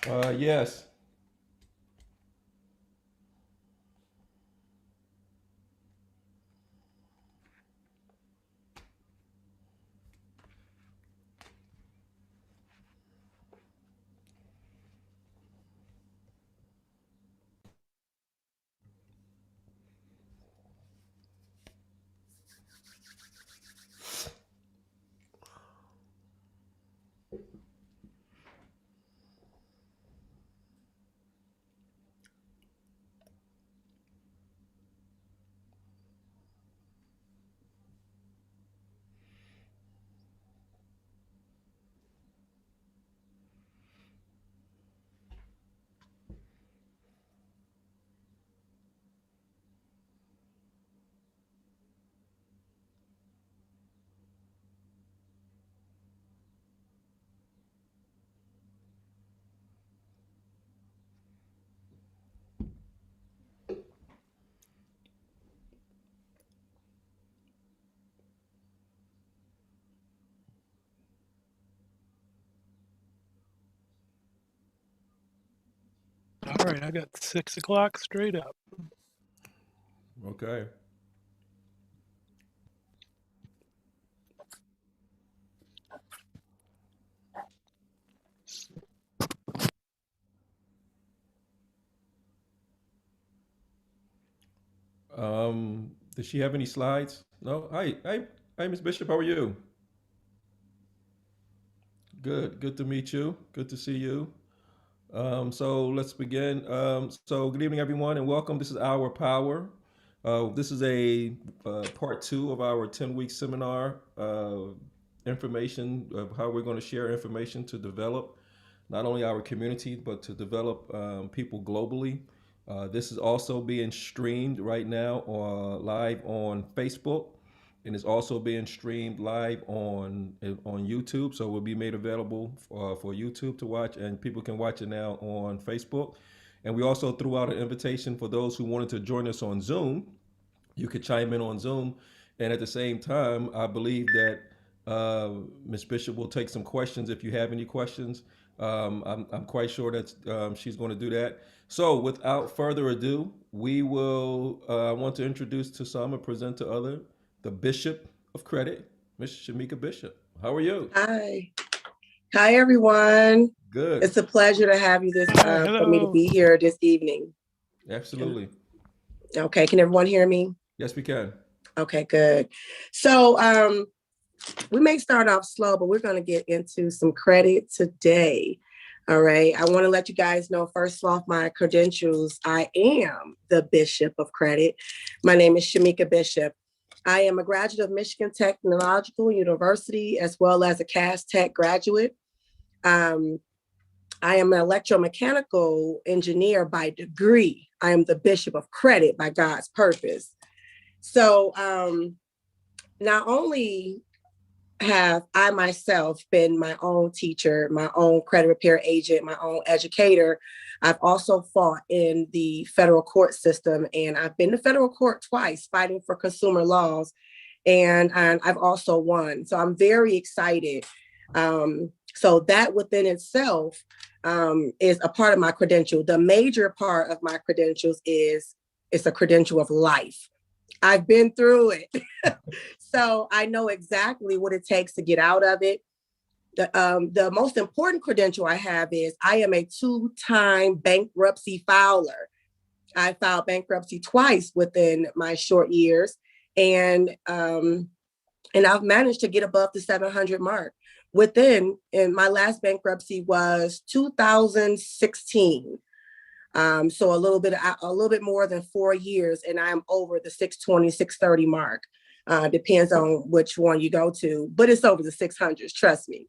Yes. All right, I got 6 o'clock straight up. Okay. Does she have any slides? No. Hi, Miss Bishop. How are you? Good. Good to meet you. Good to see you. So let's begin. So good evening, everyone, and welcome. This is Our Power. This is a part two of our 10-week seminar. Information of how we're going to share information to develop not only our community but to develop people globally. This is also being streamed right now live on Facebook, and it's also being streamed live on YouTube. So it will be made available for YouTube to watch, and people can watch it now on Facebook. And we also threw out an invitation for those who wanted to join us on Zoom. You could chime in on Zoom, and at the same time, I believe that Ms. Bishop will take some questions if you have any questions. I'm quite sure that she's going to do that. So, without further ado, we will want to introduce to some and present to other the Bishop of Credit, Miss Shamika Bishop. How are you? Hi. Hi, everyone. Good. It's a pleasure to have you Hi, for me to hello. be here this evening. Absolutely. Okay, can everyone hear me? Yes, we can. Okay, good. So we may start off slow, but we're going to get into some credit today. All right. I want to let you guys know, first off, my credentials. I am the Bishop of Credit. My name is Shamika Bishop. I am a graduate of Michigan Technological University, as well as a CAS Tech graduate. Um, I am an electromechanical engineer by degree. I am the Bishop of Credit by God's purpose. So not only have I myself been my own teacher, my own credit repair agent, my own educator, I've also fought in the federal court system, and I've been to federal court twice fighting for consumer laws, and I've also won. So I'm very excited. So that within itself is a part of my credential. The major part of my credentials is it's a credential of life. I've been through it. So I know exactly what it takes to get out of it. The most important credential I have is I am a two-time bankruptcy filer. I filed bankruptcy twice within my short years, and I've managed to get above the 700 mark. And my last bankruptcy was 2016. So a little bit more than 4 years, and I'm over the 620, 630 mark. Depends on which one you go to, but it's over the 600s, trust me.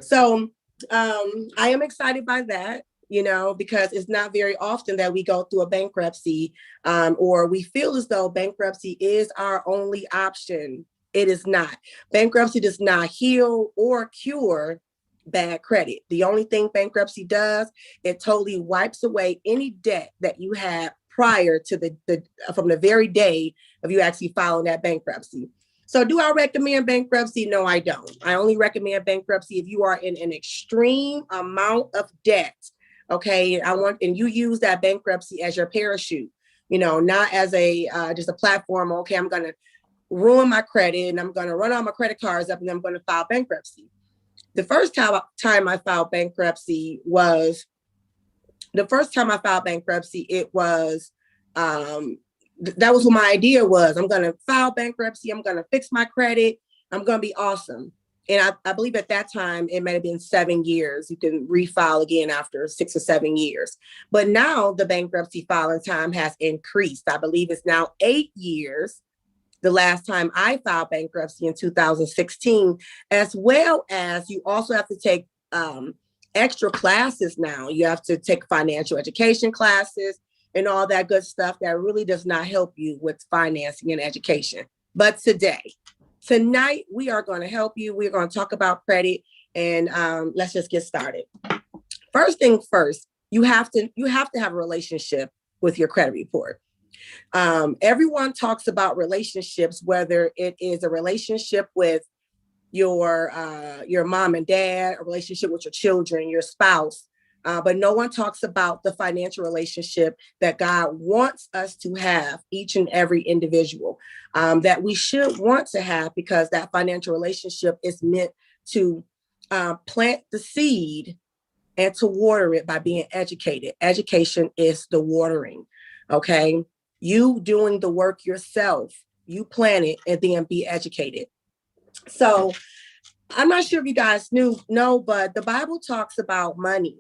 So I am excited by that, because it's not very often that we go through a bankruptcy, or we feel as though bankruptcy is our only option. It is not. Bankruptcy does not heal or cure bad credit. The only thing bankruptcy does, it totally wipes away any debt that you had prior to the from the very day of you actually filing that bankruptcy. So do I recommend bankruptcy? No, I don't. I only recommend bankruptcy if you are in an extreme amount of debt. Okay. And you use that bankruptcy as your parachute, not as a, just a platform. Okay. I'm going to ruin my credit and I'm going to run all my credit cards up and I'm going to file bankruptcy. The first time I filed bankruptcy, it was, that was what my idea was. I'm going to file bankruptcy. I'm going to fix my credit. I'm going to be awesome. And I believe at that time, it might have been 7 years. You can refile again after 6 or 7 years. But now the bankruptcy filing time has increased. I believe it's now 8 years. The last time I filed bankruptcy in 2016, as well as you also have to take extra classes now. You have to take financial education classes and all that good stuff that really does not help you with financing and education. But tonight, we are going to help you. We're going to talk about credit, and let's just get started. First thing first, you have to have a relationship with your credit report. Everyone talks about relationships, whether it is a relationship with your mom and dad, a relationship with your children, your spouse, but no one talks about the financial relationship that God wants us to have, each and every individual, that we should want to have, because that financial relationship is meant to plant the seed and to water it by being educated. Education is the watering, okay? You doing the work yourself, you plant it and then be educated. So I'm not sure if you guys know, but the Bible talks about money,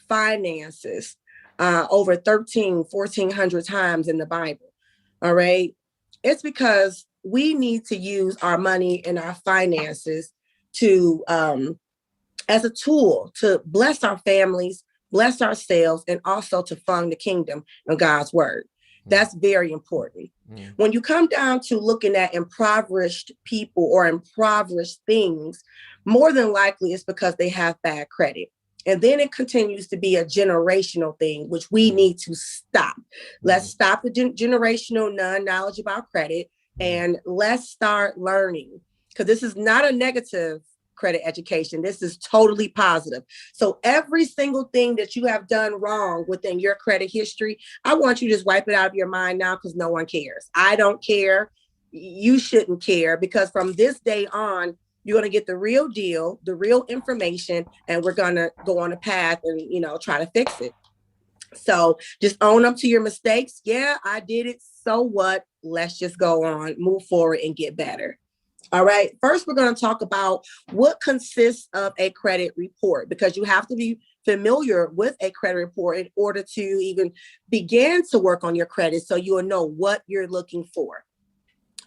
finances, over 1,400 times in the Bible. All right. It's because we need to use our money and our finances to, as a tool to bless our families, bless ourselves, and also to fund the kingdom of God's word. That's very important. When you come down to looking at impoverished people or impoverished things, more than likely it's because they have bad credit. And then it continues to be a generational thing, which we need to stop. Let's stop the generational non-knowledge about credit, and let's start learning, because this is not a negative credit education. This is totally positive. So every single thing that you have done wrong within your credit history, I want you to just wipe it out of your mind now, because no one cares. I don't care. You shouldn't care, because from this day on, you're going to get the real deal, the real information, and we're going to go on a path and, try to fix it. So just own up to your mistakes. Yeah, I did it. So what? Let's just go on, move forward, and get better. All right. First, we're going to talk about what consists of a credit report, because you have to be familiar with a credit report in order to even begin to work on your credit, so you will know what you're looking for.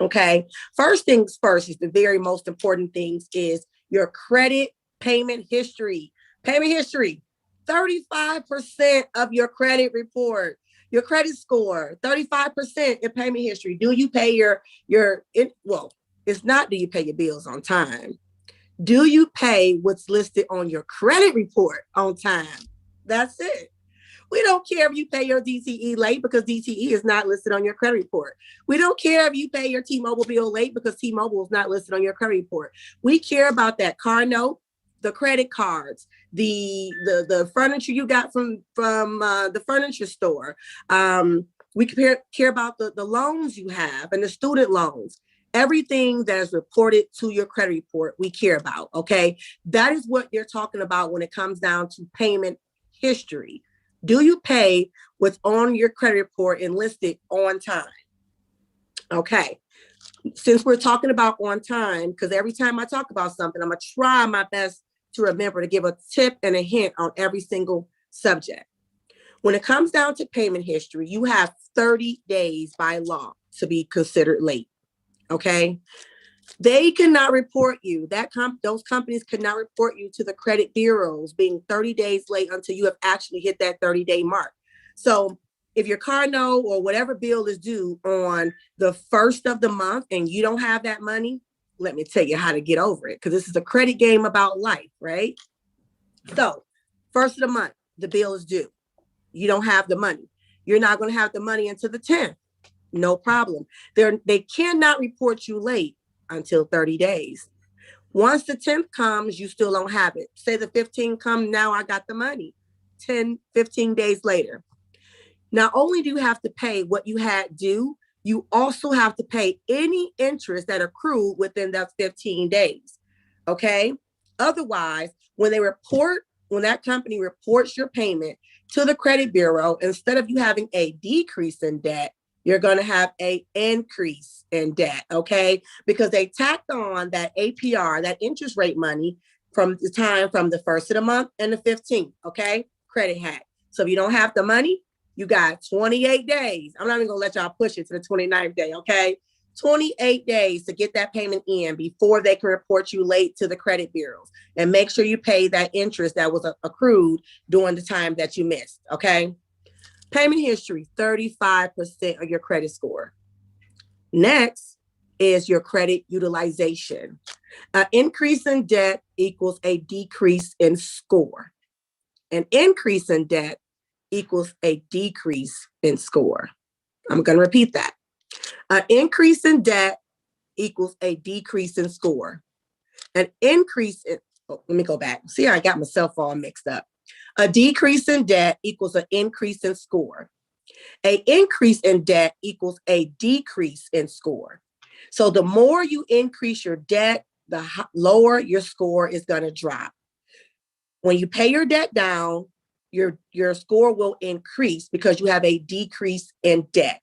Okay. First things first, is the very most important things is your credit payment history. Payment history, 35% of your credit report. Your credit score, 35% in payment history. Do you pay it's not, do you pay your bills on time? Do you pay what's listed on your credit report on time? That's it. We don't care if you pay your DTE late, because DTE is not listed on your credit report. We don't care if you pay your T-Mobile bill late, because T-Mobile is not listed on your credit report. We care about that car note, the credit cards, the furniture you got from the furniture store. We care about the loans you have and the student loans. Everything that is reported to your credit report, we care about, okay? That is what you're talking about when it comes down to payment history. Do you pay what's on your credit report and listed on time? Okay. Since we're talking about on time, because every time I talk about something, I'm going to try my best to remember to give a tip and a hint on every single subject. When it comes down to payment history, you have 30 days by law to be considered late. Okay. They cannot report you. Those companies cannot report you to the credit bureaus being 30 days late until you have actually hit that 30-day mark. So if your car note or whatever bill is due on the first of the month and you don't have that money, let me tell you how to get over it, because this is a credit game about life, right? So first of the month, the bill is due. You don't have the money. You're not going to have the money until the 10th. No problem. They cannot report you late until 30 days. Once the 10th comes, you still don't have it. Say the 15th comes, now I got the money. 10, 15 days later. Not only do you have to pay what you had due, you also have to pay any interest that accrued within those 15 days. Okay. Otherwise, when that company reports your payment to the credit bureau, instead of you having a decrease in debt, you're going to have an increase in debt. Okay. Because they tacked on that APR, that interest rate money from the first of the month and the 15th. Okay. Credit hack. So if you don't have the money, you got 28 days. I'm not even gonna let y'all push it to the 29th day, okay? 28 days to get that payment in before they can report you late to the credit bureaus. And make sure you pay that interest that was accrued during the time that you missed, okay? Payment history, 35% of your credit score. Next is your credit utilization. An increase in debt equals a decrease in score. An increase in debt equals a decrease in score. I'm going to repeat that. An increase in debt equals a decrease in score. An increase in, let me go back. See, I got myself all mixed up. A decrease in debt equals an increase in score. An increase in debt equals a decrease in score. So the more you increase your debt, the lower your score is going to drop. When you pay your debt down, your score will increase because you have a decrease in debt.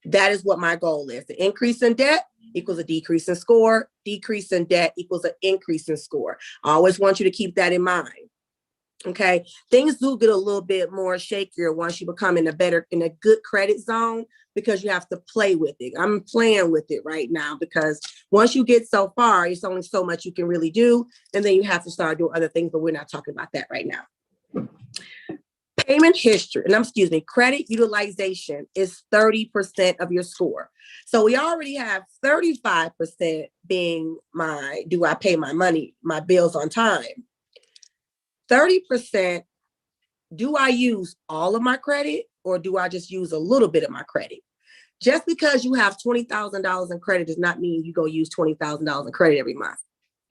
That is what my goal is. The increase in debt equals a decrease in score. Decrease in debt equals an increase in score. I always want you to keep that in mind. Okay. Things do get a little bit more shakier once you become in a good credit zone because you have to play with it. I'm playing with it right now because once you get so far, it's only so much you can really do. And then you have to start doing other things, but we're not talking about that right now. Payment history, credit utilization is 30% of your score. So we already have 35% being do I pay my bills on time? 30%, do I use all of my credit or do I just use a little bit of my credit? Just because you have $20,000 in credit does not mean you go use $20,000 in credit every month.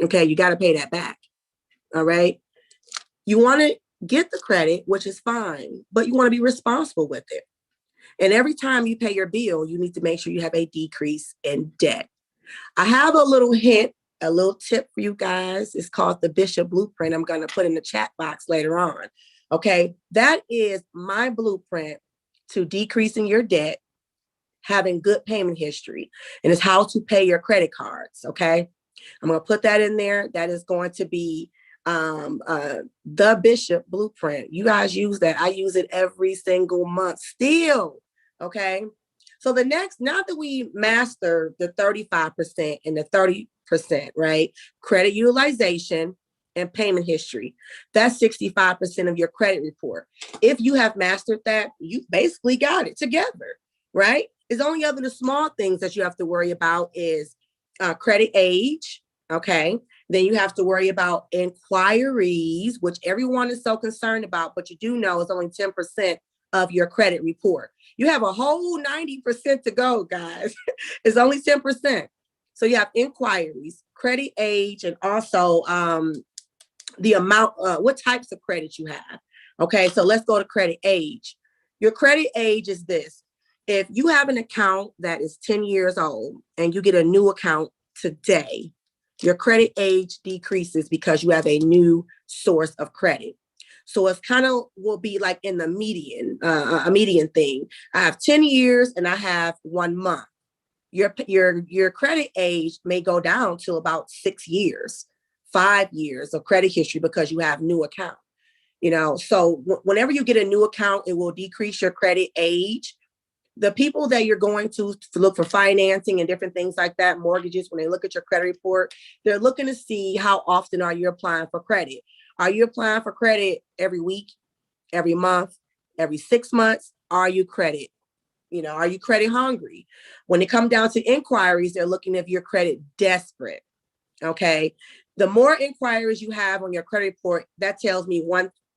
Okay, you got to pay that back. All right. You want to get the credit, which is fine, but you want to be responsible with it. And every time you pay your bill, you need to make sure you have a decrease in debt. I have a little hint, a little tip for you guys. It's called the Bishop Blueprint. I'm going to put in the chat box later on. Okay, that is my blueprint to decreasing your debt, having good payment history, and it's how to pay your credit cards. Okay, I'm going to put that in there. That is going to be the Bishop Blueprint. You guys use that. I use it every single month still. Okay. So now that we master the 35% and the 30%, right? Credit utilization and payment history, that's 65% of your credit report. If you have mastered that, you basically got it together, right? It's only other the small things that you have to worry about is credit age. Okay. Then you have to worry about inquiries, which everyone is so concerned about, but you do know it's only 10% of your credit report. You have a whole 90% to go, guys. It's only 10%. So you have inquiries, credit age, and also the amount, what types of credit you have. Okay, so let's go to credit age. Your credit age is this. If you have an account that is 10 years old and you get a new account today, your credit age decreases because you have a new source of credit. So it's kind of will be like in the median, a median thing. I have 10 years and I have 1 month. Your credit age may go down to about 6 years, 5 years of credit history because you have new account. So whenever you get a new account, it will decrease your credit age. The people that you're going to look for financing and different things like that, mortgages, when they look at your credit report, they're looking to see how often are you applying for credit. Are you applying for credit every week, every month, every 6 months? Are you credit? Are you credit hungry? When it comes down to inquiries, they're looking if you're credit desperate. Okay. The more inquiries you have on your credit report, that tells me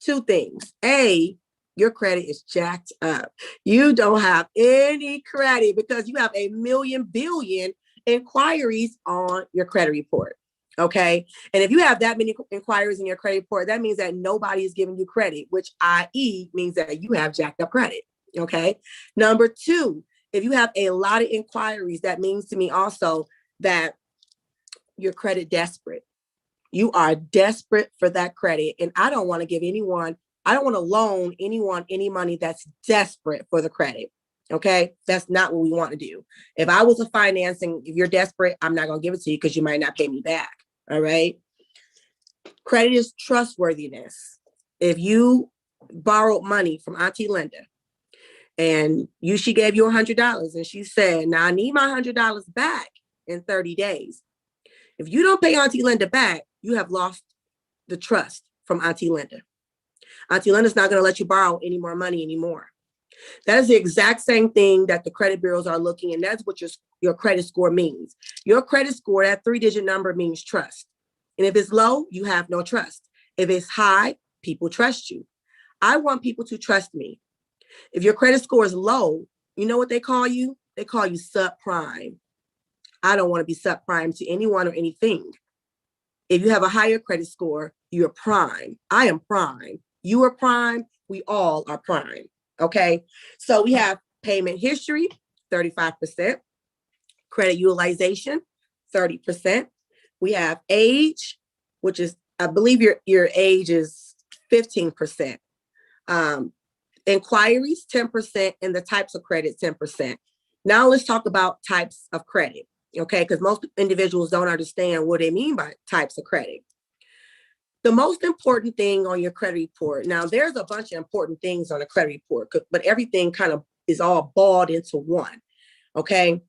two things. A, your credit is jacked up. You don't have any credit because you have a million billion inquiries on your credit report. Okay. And if you have that many inquiries in your credit report, that means that nobody is giving you credit, which i.e. means that you have jacked up credit. Okay. Number two, if you have a lot of inquiries, that means to me also that you're credit desperate. You are desperate for that credit. And I don't want to loan anyone any money that's desperate for the credit. Okay. That's not what we want to do. If I was a financing, if you're desperate, I'm not going to give it to you because you might not pay me back. All right. Credit is trustworthiness. If you borrowed money from Auntie Linda and she gave you $100 and she said, now I need my $100 back in 30 days. If you don't pay Auntie Linda back, you have lost the trust from Auntie Linda. Auntie Linda's not going to let you borrow any more money anymore. That is the exact same thing that the credit bureaus are looking, and that's what your credit score means. Your credit score, that 3-digit number means trust. And if it's low, you have no trust. If it's high, people trust you. I want people to trust me. If your credit score is low, you know what they call you? They call you subprime. I don't want to be subprime to anyone or anything. If you have a higher credit score, you're prime. I am prime. You are prime. We all are prime. Okay. So we have payment history, 35%, credit utilization, 30%. We have age, which is, I believe your age is 15%. Inquiries, 10%, and the types of credit, 10%. Now let's talk about types of credit. Okay, because most individuals don't understand what they mean by types of credit. The most important thing on your credit report, now there's a bunch of important things on a credit report, but everything kind of is all balled into one. Okay.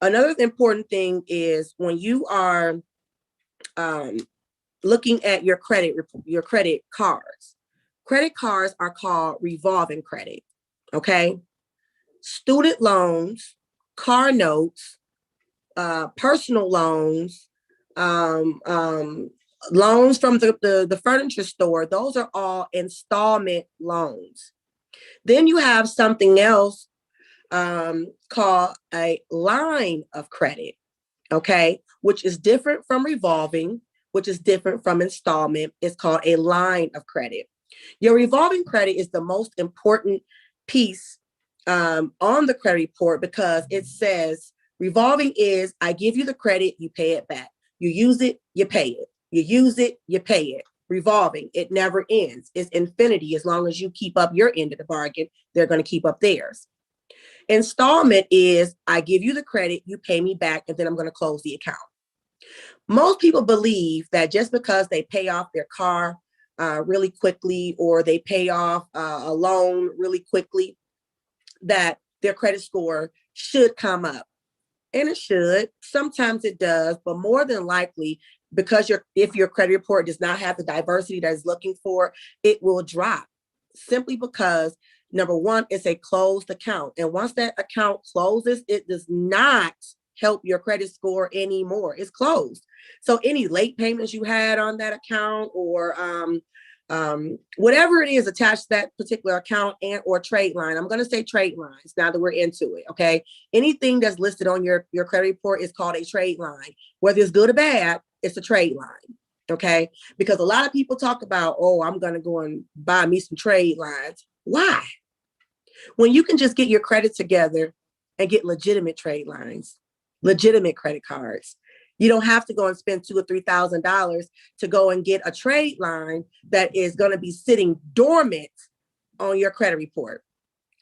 Another important thing is when you are looking at your credit cards. Credit cards are called revolving credit. Okay. Student loans, car notes, personal loans, loans from the furniture store, those are all installment loans. Then you have something else called a line of credit, okay, which is different from revolving, which is different from installment. It's called a line of credit. Your revolving credit is the most important piece on the credit report because it says revolving is I give you the credit, you pay it back. You use it, you pay it. You use it, you pay it. Revolving, it never ends. It's infinity. As long as you keep up your end of the bargain, they're going to keep up theirs. Installment is I give you the credit, you pay me back, and then I'm going to close the account. Most people believe that just because they pay off their car really quickly or they pay off a loan really quickly, that their credit score should come up. And it should. Sometimes it does, but more than likely, because if your credit report does not have the diversity that it's looking for, it will drop simply because, number one, it's a closed account. And once that account closes, it does not help your credit score anymore. It's closed. So any late payments you had on that account or whatever it is attached to that particular account and or trade line. I'm going to say trade lines now that we're into it. Okay. Anything that's listed on your credit report is called a trade line. Whether it's good or bad, it's a trade line. Okay. Because a lot of people talk about, oh, I'm going to go and buy me some trade lines. Why? When you can just get your credit together and get legitimate trade lines, legitimate credit cards. You don't have to go and spend $2,000 or $3,000 to go and get a trade line that is going to be sitting dormant on your credit report.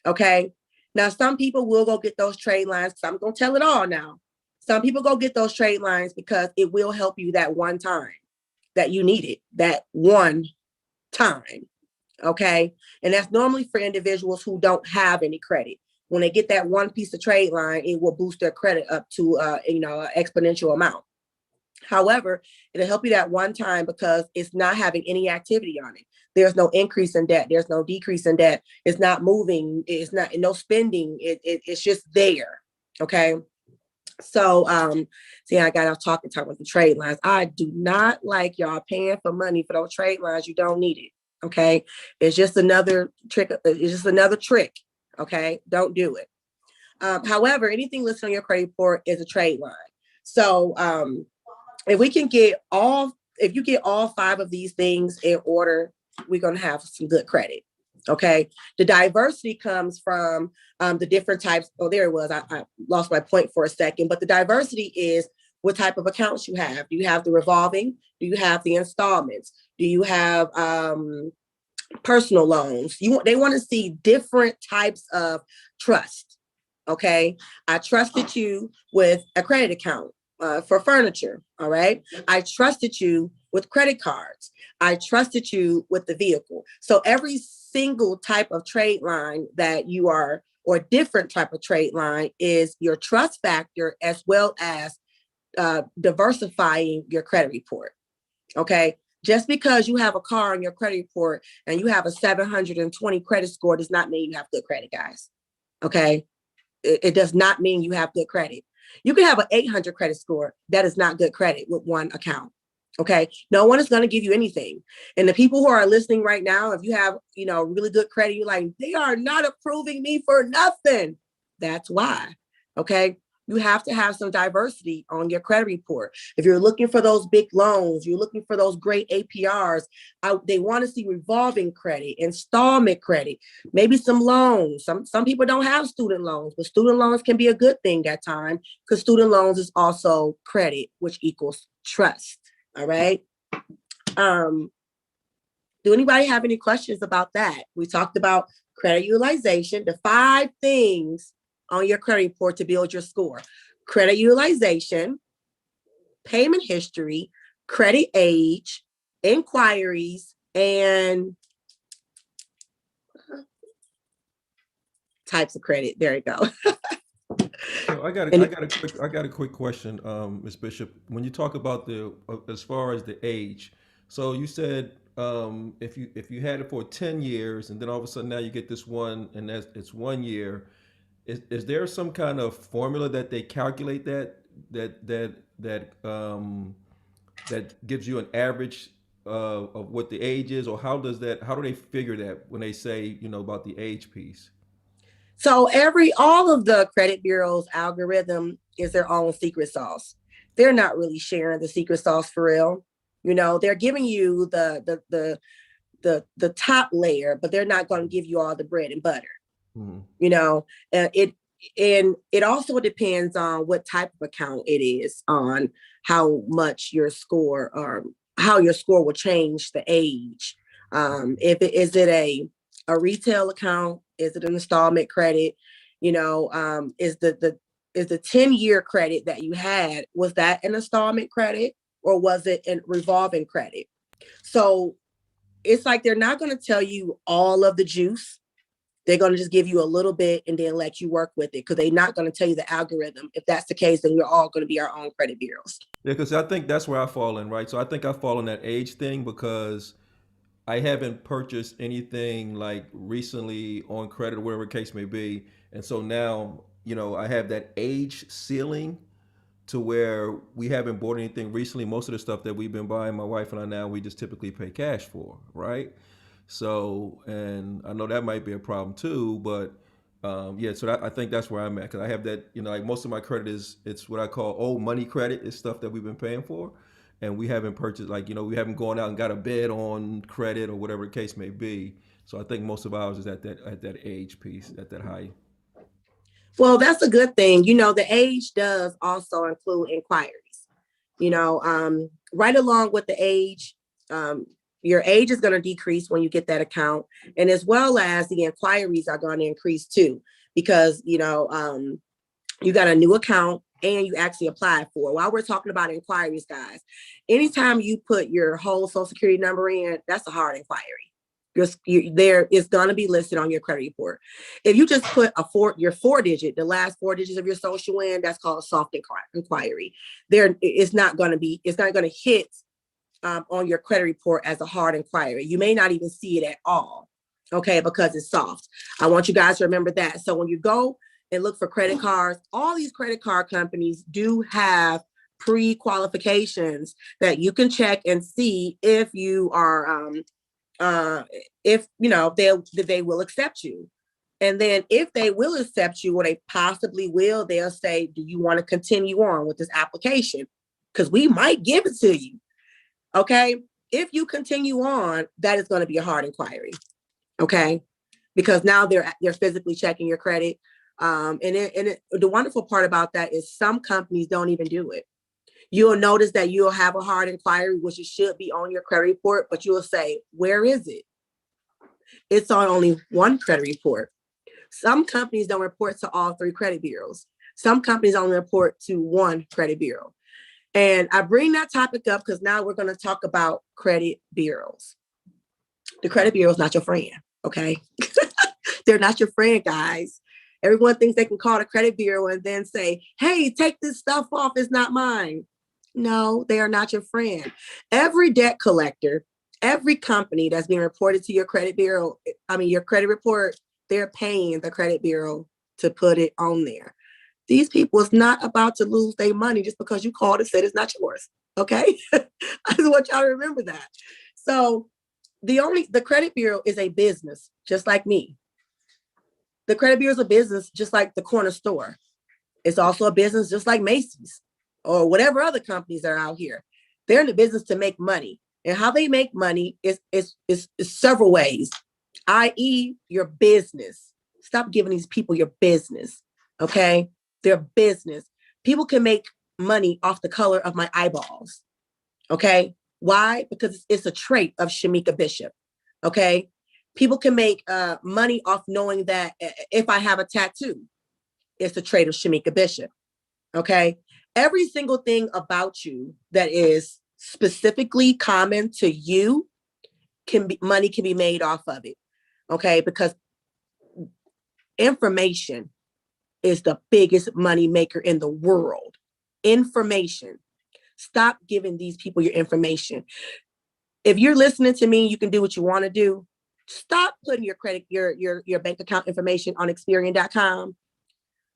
Okay. Now, some people will go get those trade lines because I'm going to tell it all now. Some people go get those trade lines because it will help you that one time that you need it, that one time. Okay. And that's normally for individuals who don't have any credit. When they get that one piece of trade line, it will boost their credit up to an exponential amount. However, it'll help you that one time because it's not having any activity on it. There's no increase in debt. There's no decrease in debt. It's not moving. It's not no spending. It's just there. Okay. So see, I got off talking about the trade lines. I do not like y'all paying for money for those trade lines. You don't need it. Okay. It's just another trick. It's just another trick. Okay, don't do it. However, anything listed on your credit report is a trade line. So if we can get if you get all 5 of these things in order, we're going to have some good credit. Okay. The diversity comes from the different types. Oh, there it was. I lost my point for a second, but the diversity is what type of accounts you have. Do you have the revolving? Do you have the installments? Do you have personal loans? They want to see different types of trust. Okay. I trusted you with a credit account for furniture. All right. I trusted you with credit cards. I trusted you with the vehicle. So every single type of trade line that you are, or different type of trade line, is your trust factor, as well as diversifying your credit report. Okay. Just because you have a car on your credit report and you have a 720 credit score does not mean you have good credit, guys. Okay. It does not mean you have good credit. You can have an 800 credit score. That is not good credit with one account. Okay. No one is going to give you anything. And the people who are listening right now, if you have, really good credit, you're like, they are not approving me for nothing. That's why. Okay. You have to have some diversity on your credit report. If you're looking for those big loans, you're looking for those great APRs, they want to see revolving credit, installment credit, maybe some loans. Some people don't have student loans, but student loans can be a good thing at times, because student loans is also credit, which equals trust. All right. Do anybody have any questions about that? We talked about credit utilization, the 5 things on your credit report to build your score: credit utilization, payment history, credit age, inquiries, and types of credit. There you go. So I got a quick question, Ms. Bishop. When you talk about as far as the age, so you said if you had it for 10 years and then all of a sudden now you get this one and it's 1 year, is there some kind of formula that they calculate that gives you an average of what the age is, or how do they figure that when they say about the age piece? So all of the credit bureau's algorithm is their own secret sauce. They're not really sharing the secret sauce for real. They're giving you the top layer, but they're not going to give you all the bread and butter. And it also depends on what type of account it is, on how much your score, or how your score will change the age. Is it a retail account? Is it an installment credit? Is the 10-year credit that you had, was that an installment credit, or was it a revolving credit? So it's like they're not going to tell you all of the juice. They're going to just give you a little bit and then let you work with it, because they're not going to tell you the algorithm. If that's the case, then we're all going to be our own credit bureaus. Yeah, because I think that's where I fall in, right? So I think I fall in that age thing because I haven't purchased anything like recently on credit or whatever the case may be. And so now, I have that age ceiling to where we haven't bought anything recently. Most of the stuff that we've been buying, my wife and I now, we just typically pay cash for, right? So, and I know that might be a problem too, but yeah, so I think that's where I'm at, because I have that, like most of my credit it's what I call old money credit. It's stuff that we've been paying for, and we haven't purchased, like, we haven't gone out and got a bid on credit or whatever the case may be. So I think most of ours is at that age piece, at that high. Well, that's a good thing. The age does also include inquiries. Right along with the age, your age is going to decrease when you get that account, and as well as the inquiries are going to increase too, because you got a new account and you actually applied for. While we're talking about inquiries, guys, anytime you put your whole social security number in, that's a hard inquiry. There is going to be listed on your credit report. If you just put your 4-digit, the last 4 digits of your social in, that's called a soft inquiry. It's not going to hit on your credit report as a hard inquiry. You may not even see it at all, okay, because it's soft. I want you guys to remember that. So when you go and look for credit cards, all these credit card companies do have pre-qualifications that you can check and see if you are, if they will accept you. And then if they will accept you, or they possibly will, they'll say, do you want to continue on with this application? because we might give it to you. Okay. If you continue on, that is going to be a hard inquiry. Okay. Because now they're physically checking your credit. The wonderful part about that is some companies don't even do it. You'll notice that you'll have a hard inquiry, which it should be on your credit report, but you'll say, where is it? It's on only one credit report. Some companies don't report to all 3 credit bureaus. Some companies only report to 1 credit bureau. And I bring that topic up because now we're going to talk about credit bureaus. The credit bureau is not your friend, okay? They're not your friend, guys. Everyone thinks they can call the credit bureau and then say, hey, take this stuff off, it's not mine. No, they are not your friend. Every debt collector, every company that's being reported to your credit bureau, your credit report, they're paying the credit bureau to put it on there. These people is not about to lose their money just because you called and said it's not yours. Okay. I just want y'all to remember that. So the credit bureau is a business, just like me. The credit bureau is a business, just like the corner store. It's also a business, just like Macy's or whatever other companies are out here. They're in the business to make money. And how they make money is several ways, i.e. your business. Stop giving these people your business. Okay. Their business. People can make money off the color of my eyeballs. Okay. Why? Because it's a trait of Shamika Bishop. Okay. People can make money off knowing that if I have a tattoo, it's a trait of Shamika Bishop. Okay. Every single thing about you that is specifically common to you money can be made off of it. Okay. Because information is the biggest money maker in the world. Information. Stop giving these people your information. If you're listening to me, you can do what you want to do. Stop putting your bank account information on Experian.com,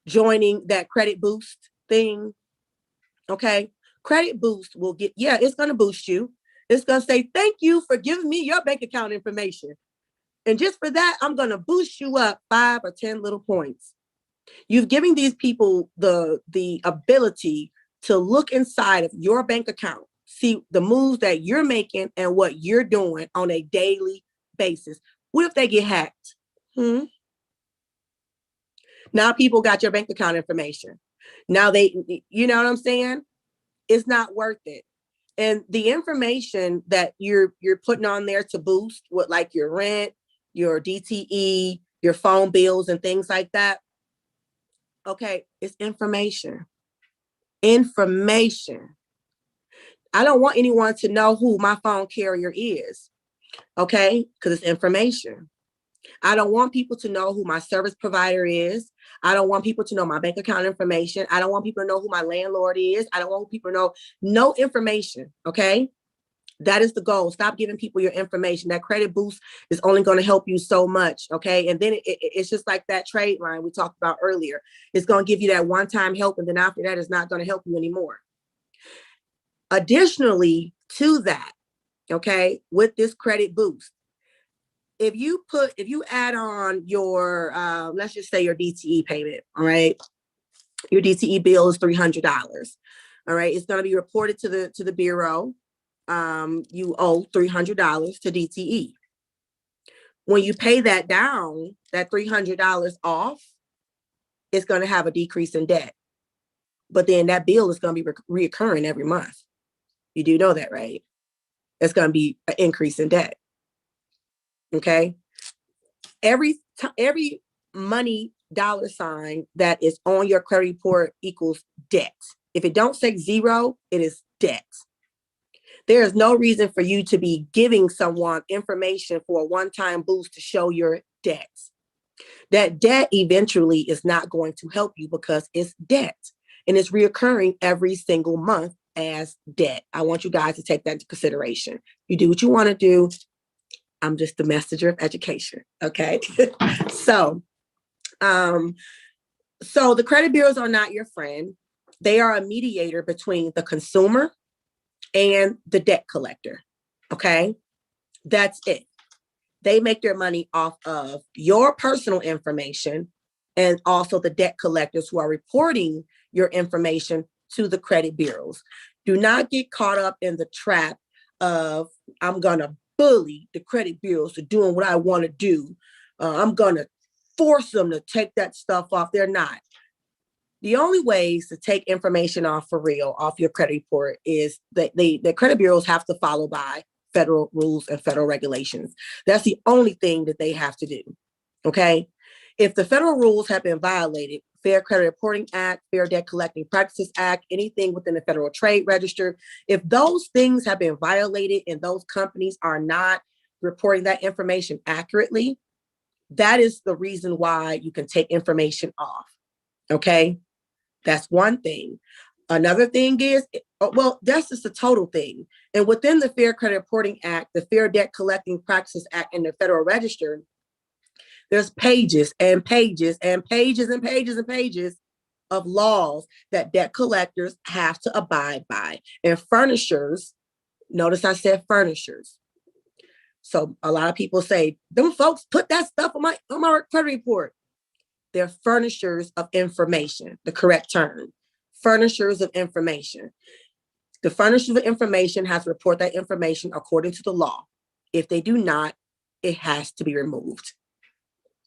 joining that Credit Boost thing. Okay. Credit Boost will it's going to boost you. It's going to say, thank you for giving me your bank account information. And just for that, I'm going to boost you up 5 or 10 little points. You've given these people the ability to look inside of your bank account, see the moves that you're making and what you're doing on a daily basis. What if they get hacked? Now people got your bank account information. Now you know what I'm saying? It's not worth it. And the information that you're putting on there to boost with like your rent, your DTE, your phone bills and things like that. Okay, it's information. Information. I don't want anyone to know who my phone carrier is. Okay, because it's information. I don't want people to know who my service provider is. I don't want people to know my bank account information. I don't want people to know who my landlord is. I don't want people to know no information. Okay. That is the goal. Stop giving people your information. That Credit Boost is only going to help you so much. Okay. And then it's just like that trade line we talked about earlier. It's going to give you that one-time help. And then after that, it's not going to help you anymore. Additionally to that, okay, with this Credit Boost, if you add on your, let's just say your DTE payment, all right, your DTE bill is $300. All right. It's going to be reported to the bureau. You owe $300 to DTE. When you pay that down, that $300 off, it's going to have a decrease in debt. But then that bill is going to be reoccurring every month. You do know that, right? It's going to be an increase in debt. Okay. Every money dollar sign that is on your credit report equals debt. If it don't say 0, it is debt. There is no reason for you to be giving someone information for a one-time boost to show your debt. That debt eventually is not going to help you because it's debt and it's reoccurring every single month as debt. I want you guys to take that into consideration. You do what you want to do. I'm just the messenger of education. Okay. So the credit bureaus are not your friend. They are a mediator between the consumer and the debt collector. Okay. That's it. They make their money off of your personal information and also the debt collectors who are reporting your information to the credit bureaus. Do not get caught up in the trap of I'm gonna bully the credit bureaus to doing what I want to do. I'm gonna force them to take that stuff off. They're not. The only ways to take information off for real off your credit report is that the credit bureaus have to follow by federal rules and federal regulations. That's the only thing that they have to do. Okay. If the federal rules have been violated, Fair Credit Reporting Act, Fair Debt Collecting Practices Act, anything within the Federal Trade Register, if those things have been violated and those companies are not reporting that information accurately, that is the reason why you can take information off. Okay. That's one thing. Another thing is, well, that's just a total thing. And within the Fair Credit Reporting Act, the Fair Debt Collecting Practices Act, and the Federal Register, there's pages and pages and pages and pages and pages of laws that debt collectors have to abide by. And furnishers, notice I said furnishers. So a lot of people say, them folks put that stuff on my credit report. They're furnishers of information, the correct term. Furnishers of information. The furnishers of information has to report that information according to the law. If they do not, it has to be removed.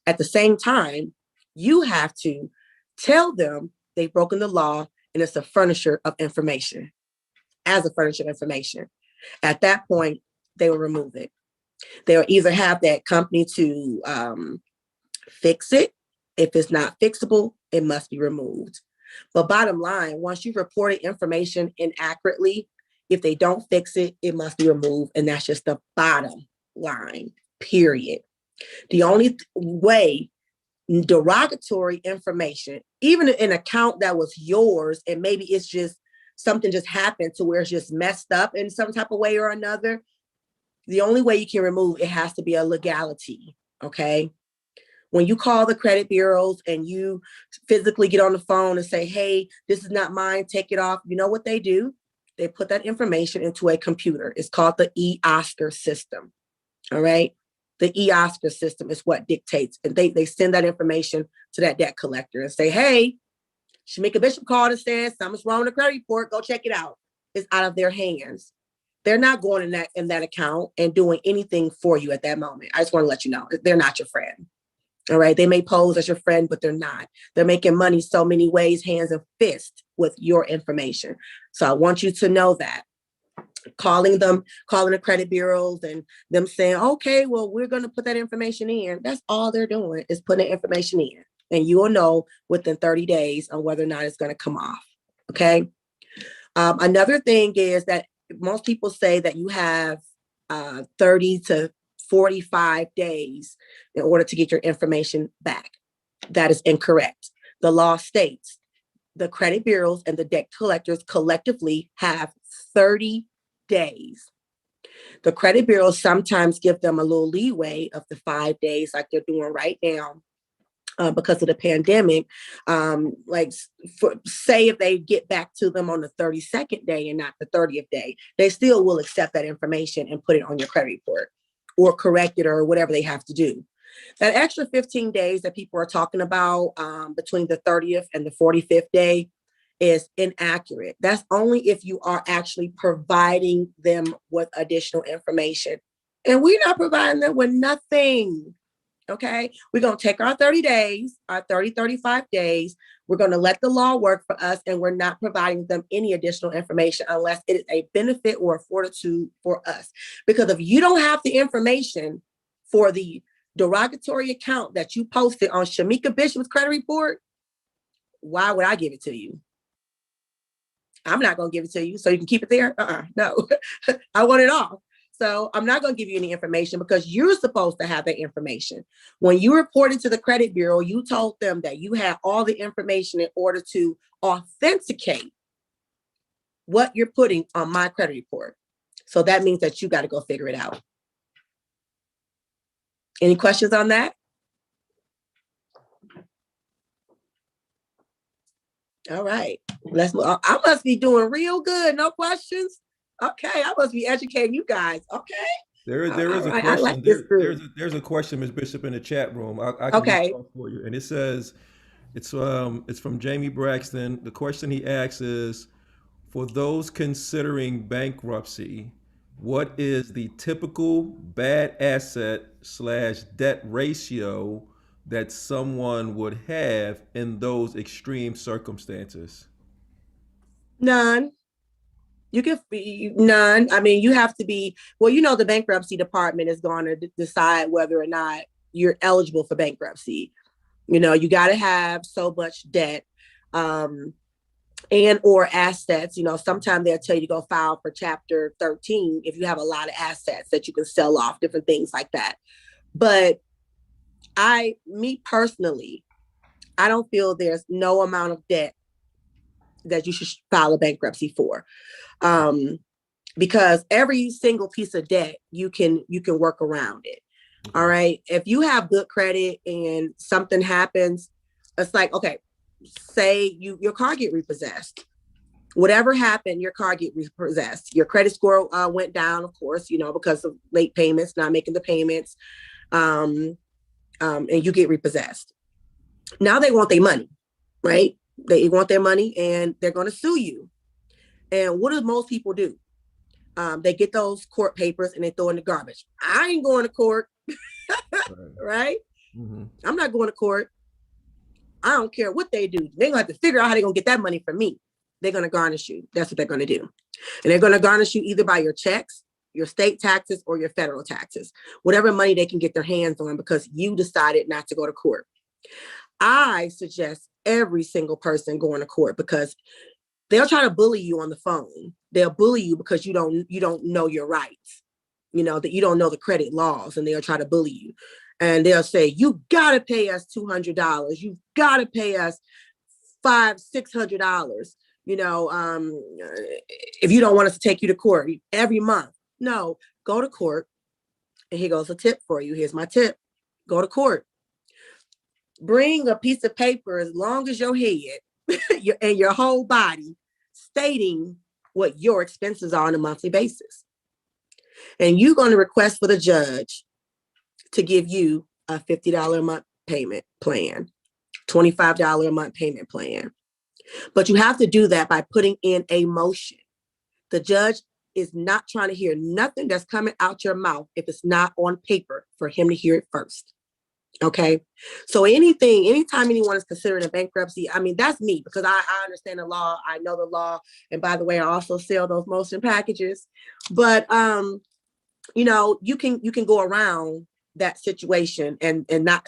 At the same time, you have to tell them they've broken the law and it's a furnisher of information. As a furnisher of information. At that point, they will remove it. They'll either have that company to fix it. If it's not fixable, it must be removed. But bottom line, once you've reported information inaccurately, if they don't fix it, it must be removed. And that's just the bottom line, period. The only way derogatory information, even an account that was yours, and maybe it's just something just happened to where it's just messed up in some type of way or another, the only way you can remove it has to be a legality, okay? When you call the credit bureaus and you physically get on the phone and say, hey, this is not mine, take it off. You know what they do? They put that information into a computer. It's called the eOscar system, all right? The eOscar system is what dictates. And they send that information to that debt collector and say, hey, Shamika Bishop called and said, something's wrong with the credit report, go check it out. It's out of their hands. They're not going in that account and doing anything for you at that moment. I just want to let you know, they're not your friend. All right. They may pose as your friend, but they're not. They're making money so many ways, hands and fists with your information. So I want you to know that. Calling the credit bureaus and them saying, okay, well, we're going to put that information in. That's all they're doing is putting information in. And you will know within 30 days on whether or not it's going to come off. Okay. Another thing is that most people say that you have 30 to 45 days in order to get your information back. That is incorrect. The law states the credit bureaus and the debt collectors collectively have 30 days. The credit bureaus sometimes give them a little leeway of the 5 days like they're doing right now because of the pandemic. Say if they get back to them on the 32nd day and not the 30th day, they still will accept that information and put it on your credit report or correct it or whatever they have to do. That extra 15 days that people are talking about between the 30th and the 45th day is inaccurate. That's only if you are actually providing them with additional information. And we're not providing them with nothing. Okay, we're going to take our 30 days, our 35 days. We're going to let the law work for us, and we're not providing them any additional information unless it is a benefit or a fortitude for us. Because if you don't have the information for the derogatory account that you posted on Shamika Bishop's credit report, why would I give it to you? I'm not going to give it to you so you can keep it there. No, I want it all. So I'm not going to give you any information because you're supposed to have that information. When you reported to the credit bureau, you told them that you had all the information in order to authenticate what you're putting on my credit report. So that means that you got to go figure it out. Any questions on that? All right, let's move. I must be doing real good. No questions. Okay, I must be educating you guys. Okay. There is a Right. question. Like There's a question, Ms. Bishop, in the chat room. I can okay. read it off for you, and it says it's from Jamie Braxton. The question he asks is, For those considering bankruptcy, what is the typical bad asset slash debt ratio that someone would have in those extreme circumstances? None. You can be none. I mean, you have to be, well, the bankruptcy department is going to decide whether or not you're eligible for bankruptcy. You got to have so much debt and or assets. Sometimes they'll tell you to go file for Chapter 13 if you have a lot of assets that you can sell off, different things like that. But me personally, I don't feel there's no amount of debt that you should file a bankruptcy for. Because every single piece of debt, you can work around it. Okay. All right. If you have good credit and something happens, it's like, okay, say your car get repossessed. Whatever happened, your car get repossessed. Your credit score went down, of course, because of late payments, not making the payments, and you get repossessed. Now they want their money, right? They want their money and they're going to sue you. And what do most people do? They get those court papers and they throw in the garbage. I ain't going to court, right? Mm-hmm. I'm not going to court. I don't care what they do. They're going to have to figure out how they're going to get that money from me. They're going to garnish you. That's what they're going to do. And they're going to garnish you either by your checks, your state taxes, or your federal taxes, whatever money they can get their hands on because you decided not to go to court. I suggest every single person going to court because they'll try to bully you on the phone. They'll bully you because you don't know your rights, that you don't know the credit laws, and they'll try to bully you. And they'll say, you got to pay us $200. You've got to pay us $500-$600. If you don't want us to take you to court every month. No, go to court. And here goes a tip for you. Here's my tip. Go to court. Bring a piece of paper as long as your head and your whole body stating what your expenses are on a monthly basis. And you're going to request for the judge to give you a $50 a month payment plan, $25 a month payment plan. But you have to do that by putting in a motion. The judge is not trying to hear nothing that's coming out your mouth if it's not on paper for him to hear it first. Okay. So anytime anyone is considering a bankruptcy, I mean, that's me because I understand the law. I know the law. And by the way, I also sell those motion packages. But, you can go around that situation and not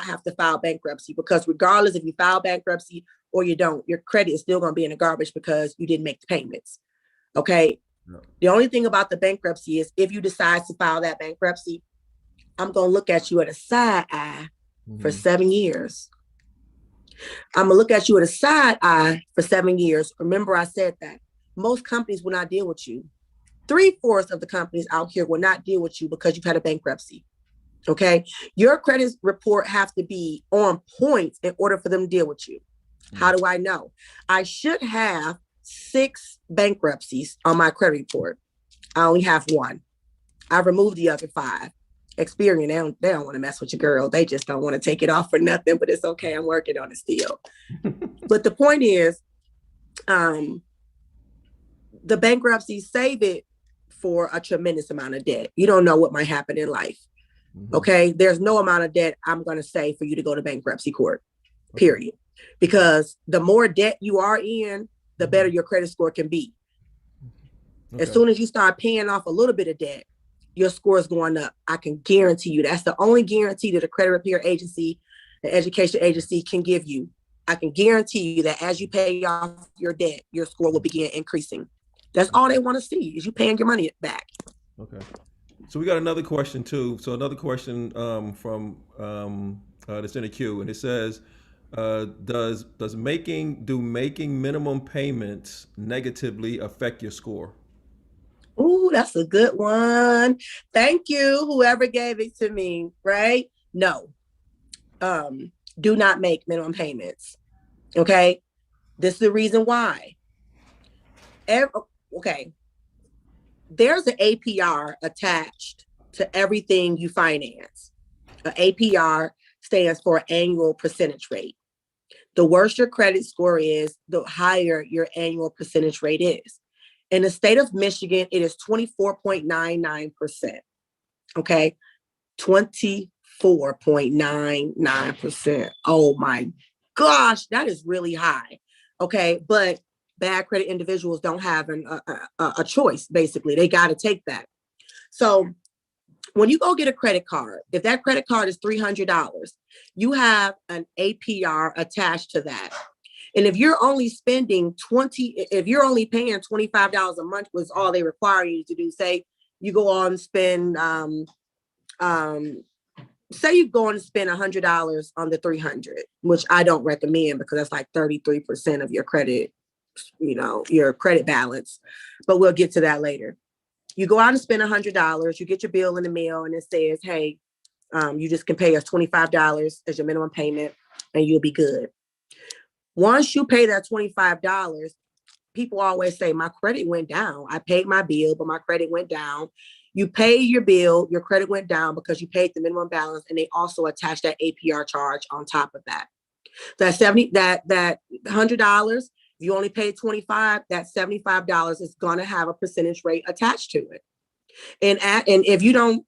have to file bankruptcy because regardless if you file bankruptcy or you don't, your credit is still going to be in the garbage because you didn't make the payments. Okay. No. The only thing about the bankruptcy is if you decide to file that bankruptcy, I'm going to look at you at a side eye for 7 years. I'm going to look at you at a side eye for 7 years. Remember, I said that most companies will not deal with you. 3/4 of the companies out here will not deal with you because you've had a bankruptcy. Okay. Your credit report have to be on point in order for them to deal with you. How do I know? I should have 6 bankruptcies on my credit report. I only have 1. I've removed the other 5. Experian, they don't want to mess with your girl. They just don't want to take it off for nothing, but it's okay. I'm working on it still. But the point is, the bankruptcy save it for a tremendous amount of debt. You don't know what might happen in life. Mm-hmm. Okay. There's no amount of debt I'm going to say for you to go to bankruptcy court, period. Because the more debt you are in, the better your credit score can be. Okay. As soon as you start paying off a little bit of debt, your score is going up. I can guarantee you. That's the only guarantee that a credit repair agency, an education agency can give you. I can guarantee you that as you pay off your debt, your score will begin increasing. That's all they want to see is you paying your money back. Okay. So we got another question too. So another question from that's in the queue, and it says, does making minimum payments negatively affect your score? Ooh, that's a good one. Thank you, whoever gave it to me, right? No. Do not make minimum payments. Okay? This is the reason why. Okay. There's an APR attached to everything you finance. An APR stands for annual percentage rate. The worse your credit score is, the higher your annual percentage rate is. In the state of Michigan, it is 24.99%. Okay. 24.99%. Oh my gosh, that is really high. Okay. But bad credit individuals don't have a choice, basically. They got to take that. So when you go get a credit card, if that credit card is $300, you have an APR attached to that. And if you're only spending if you're only paying $25 a month was all they require you to do, say you go on and spend, say you go on and spend $100 on the 300, which I don't recommend because that's like 33% of your credit, your credit balance, but we'll get to that later. You go out and spend $100, you get your bill in the mail and it says, hey, you just can pay us $25 as your minimum payment and you'll be good. Once you pay that $25, people always say, my credit went down. I paid my bill, but my credit went down. You pay your bill, your credit went down because you paid the minimum balance, and they also attach that APR charge on top of that. That $100, you only paid $25, that $75 is going to have a percentage rate attached to it. And if you don't,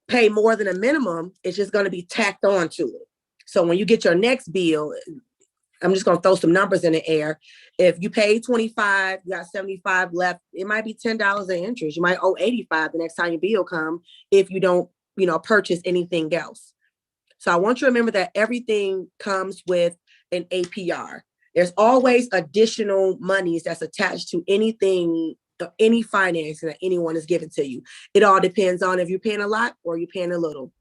pay more than a minimum, it's just going to be tacked on to it. So when you get your next bill, I'm just going to throw some numbers in the air. If you pay 25, you got 75 left, it might be $10 in interest. You might owe 85 the next time your bill comes if you don't, purchase anything else. So I want you to remember that everything comes with an APR. There's always additional monies that's attached to anything, any financing that anyone is giving to you. It all depends on if you're paying a lot or you're paying a little.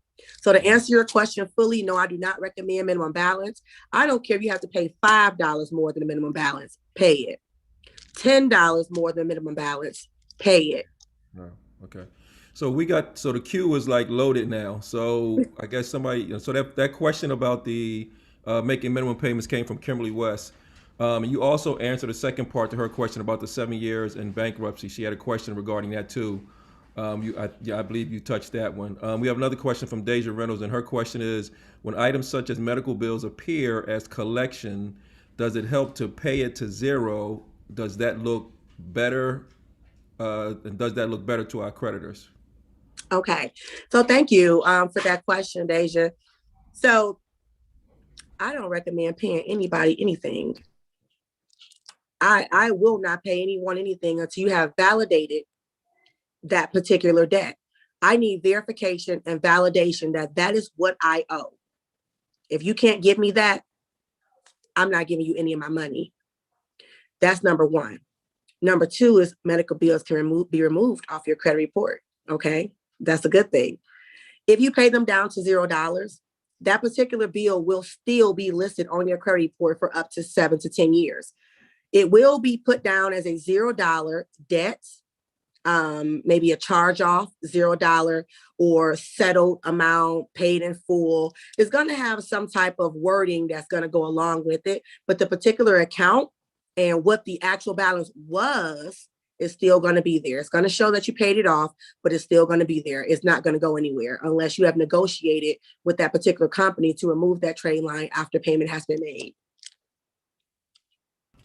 So to answer your question fully, no, I do not recommend minimum balance. I don't care if you have to pay $5 more than the minimum balance, pay it. $10 more than minimum balance, pay it. No, okay. So the queue is like loaded now. So I guess somebody, so that question about the making minimum payments came from Kimberly West. You also answered the second part to her question about the 7 years in bankruptcy. She had a question regarding that too. I believe you touched that one. We have another question from Deja Reynolds, and her question is, when items such as medical bills appear as collection, does it help to pay it to zero? Does that look better? And does that look better to our creditors? Okay, so thank you for that question, Deja. So I don't recommend paying anybody anything. I will not pay anyone anything until you have validated that particular debt. I need verification and validation that that is what I owe. If you can't give me that, I'm not giving you any of my money. That's number one. Number two is medical bills can be removed off your credit report. Okay, that's a good thing. If you pay them down to $0, that particular bill will still be listed on your credit report for up to 7 to 10 years. It will be put down as a $0 debt, maybe a charge off, $0 or settled amount, paid in full. It's going to have some type of wording that's going to go along with it, but the particular account and what the actual balance was is still going to be there. It's going to show that you paid it off, but it's still going to be there. It's not going to go anywhere unless you have negotiated with that particular company to remove that trade line after payment has been made.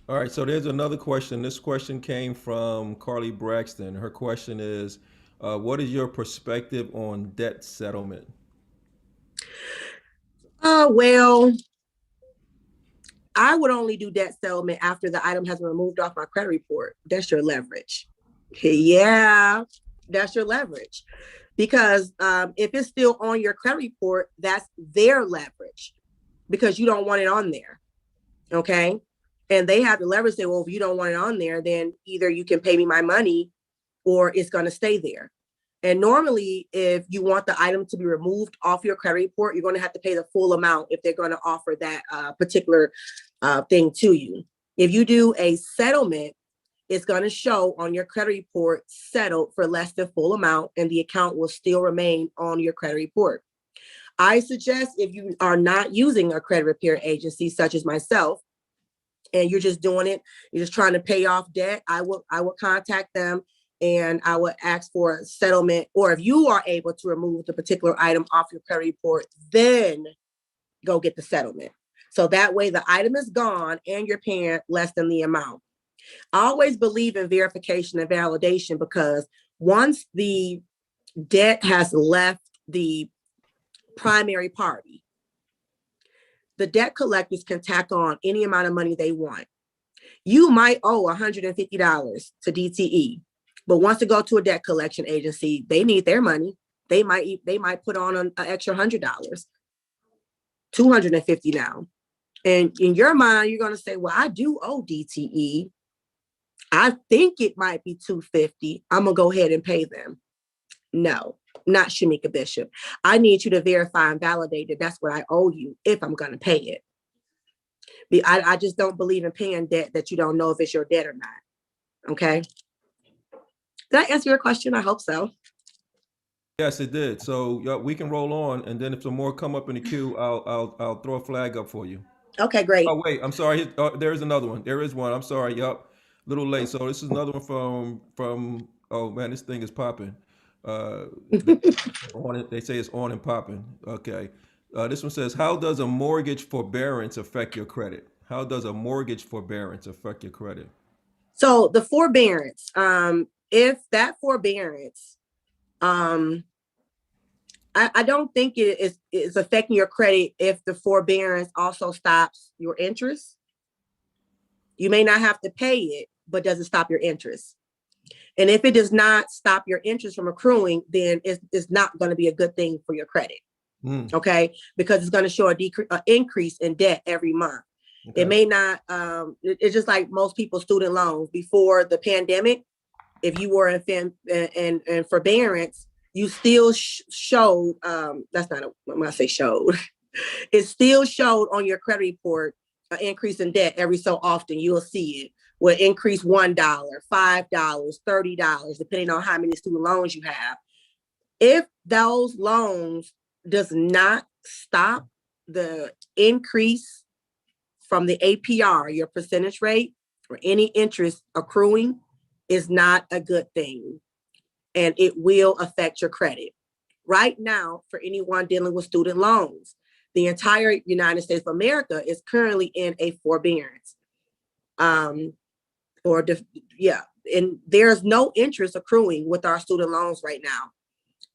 All right, so there's another question. This question came from Carly Braxton. Her question is, what is your perspective on debt settlement? Well, I would only do debt settlement after the item has been removed off my credit report. That's your leverage. Yeah, that's your leverage. Because if it's still on your credit report, that's their leverage because you don't want it on there. Okay. And they have the leverage say, well, if you don't want it on there, then either you can pay me my money or it's going to stay there. And normally, if you want the item to be removed off your credit report, you're going to have to pay the full amount if they're going to offer that particular thing to you. If you do a settlement, it's going to show on your credit report settled for less than full amount, and the account will still remain on your credit report. I suggest if you are not using a credit repair agency such as myself, and you're just doing it, you're just trying to pay off debt, I will contact them and I would ask for a settlement. Or if you are able to remove the particular item off your credit report, then go get the settlement. So that way the item is gone and you're paying less than the amount. I always believe in verification and validation because once the debt has left the primary party, the debt collectors can tack on any amount of money they want. You might owe $150 to DTE, but once it go to a debt collection agency, they need their money. They might put on an extra $100, $250 now. And in your mind, you're going to say, well, I do owe DTE. I think it might be $250. I'm going to go ahead and pay them. No, not Shamika Bishop. I need you to verify and validate that that's what I owe you if I'm going to pay it. I just don't believe in paying debt that you don't know if it's your debt or not. Okay. Did I answer your question? I hope so. Yes, it did. So yeah, we can roll on, and then if some more come up in the queue, I'll throw a flag up for you. Okay, great. Oh wait, I'm sorry. There is another one. There is one. I'm sorry. Yup, a little late. So this is another one from. Oh man, this thing is popping. On it, they say it's on and popping. Okay. This one says, how does a mortgage forbearance affect your credit? How does a mortgage forbearance affect your credit? So the forbearance, if that forbearance, I don't think it is affecting your credit if the forbearance also stops your interest. You may not have to pay it, but does it stop your interest? And if it does not stop your interest from accruing, then it's not going to be a good thing for your credit. Okay, because it's going to show an increase in debt every month. Okay. It may not. It's just like most people's student loans before the pandemic. If you were in forbearance, you still showed. That's not when I say showed. It still showed on your credit report an increase in debt every so often. You'll see it will increase $1, $5, $30, depending on how many student loans you have. If those loans does not stop the increase from the APR, your percentage rate, or any interest accruing, is not a good thing. And it will affect your credit. Right now, for anyone dealing with student loans, the entire United States of America is currently in a forbearance. And there's no interest accruing with our student loans right now.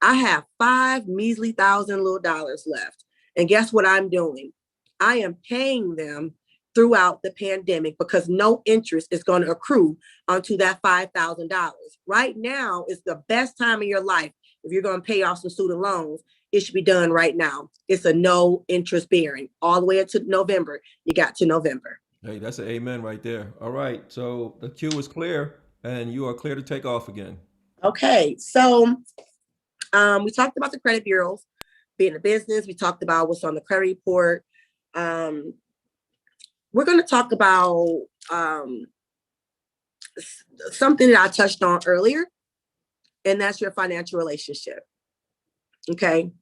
I have $5 measly thousand little dollars left. And guess what I'm doing? I am paying them throughout the pandemic because no interest is going to accrue onto that $5,000. Right now is the best time of your life. If you're going to pay off some student loans, it should be done right now. It's a no interest bearing all the way up to November. You got to November. Hey, that's an amen right there. All right. So the queue is clear and you are clear to take off again. Okay. So we talked about the credit bureaus being a business. We talked about what's on the credit report. We're going to talk about something that I touched on earlier, and that's your financial relationship. Okay.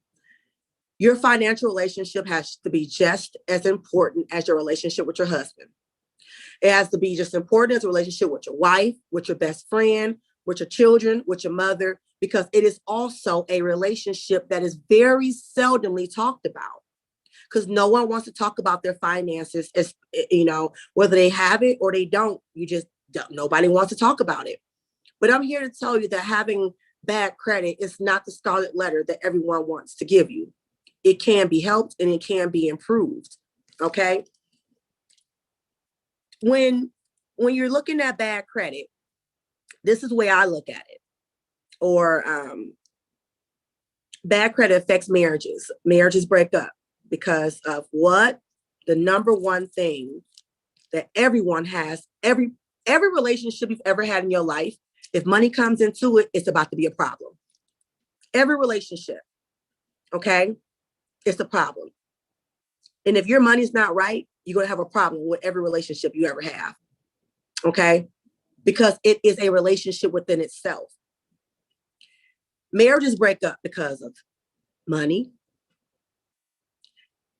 Your financial relationship has to be just as important as your relationship with your husband. It has to be just important as a relationship with your wife, with your best friend, with your children, with your mother, because it is also a relationship that is very seldomly talked about. Because no one wants to talk about their finances, as whether they have it or they don't. Nobody wants to talk about it. But I'm here to tell you that having bad credit is not the scarlet letter that everyone wants to give you. It can be helped and it can be improved. Okay. When you're looking at bad credit, this is the way I look at it. Or bad credit affects marriages. Marriages break up because of what? The number one thing that everyone has, every relationship you've ever had in your life, if money comes into it, it's about to be a problem. Every relationship, okay, it's a problem. And if your money's not right, you're going to have a problem with every relationship you ever have, okay? Because it is a relationship within itself. Marriages break up because of money.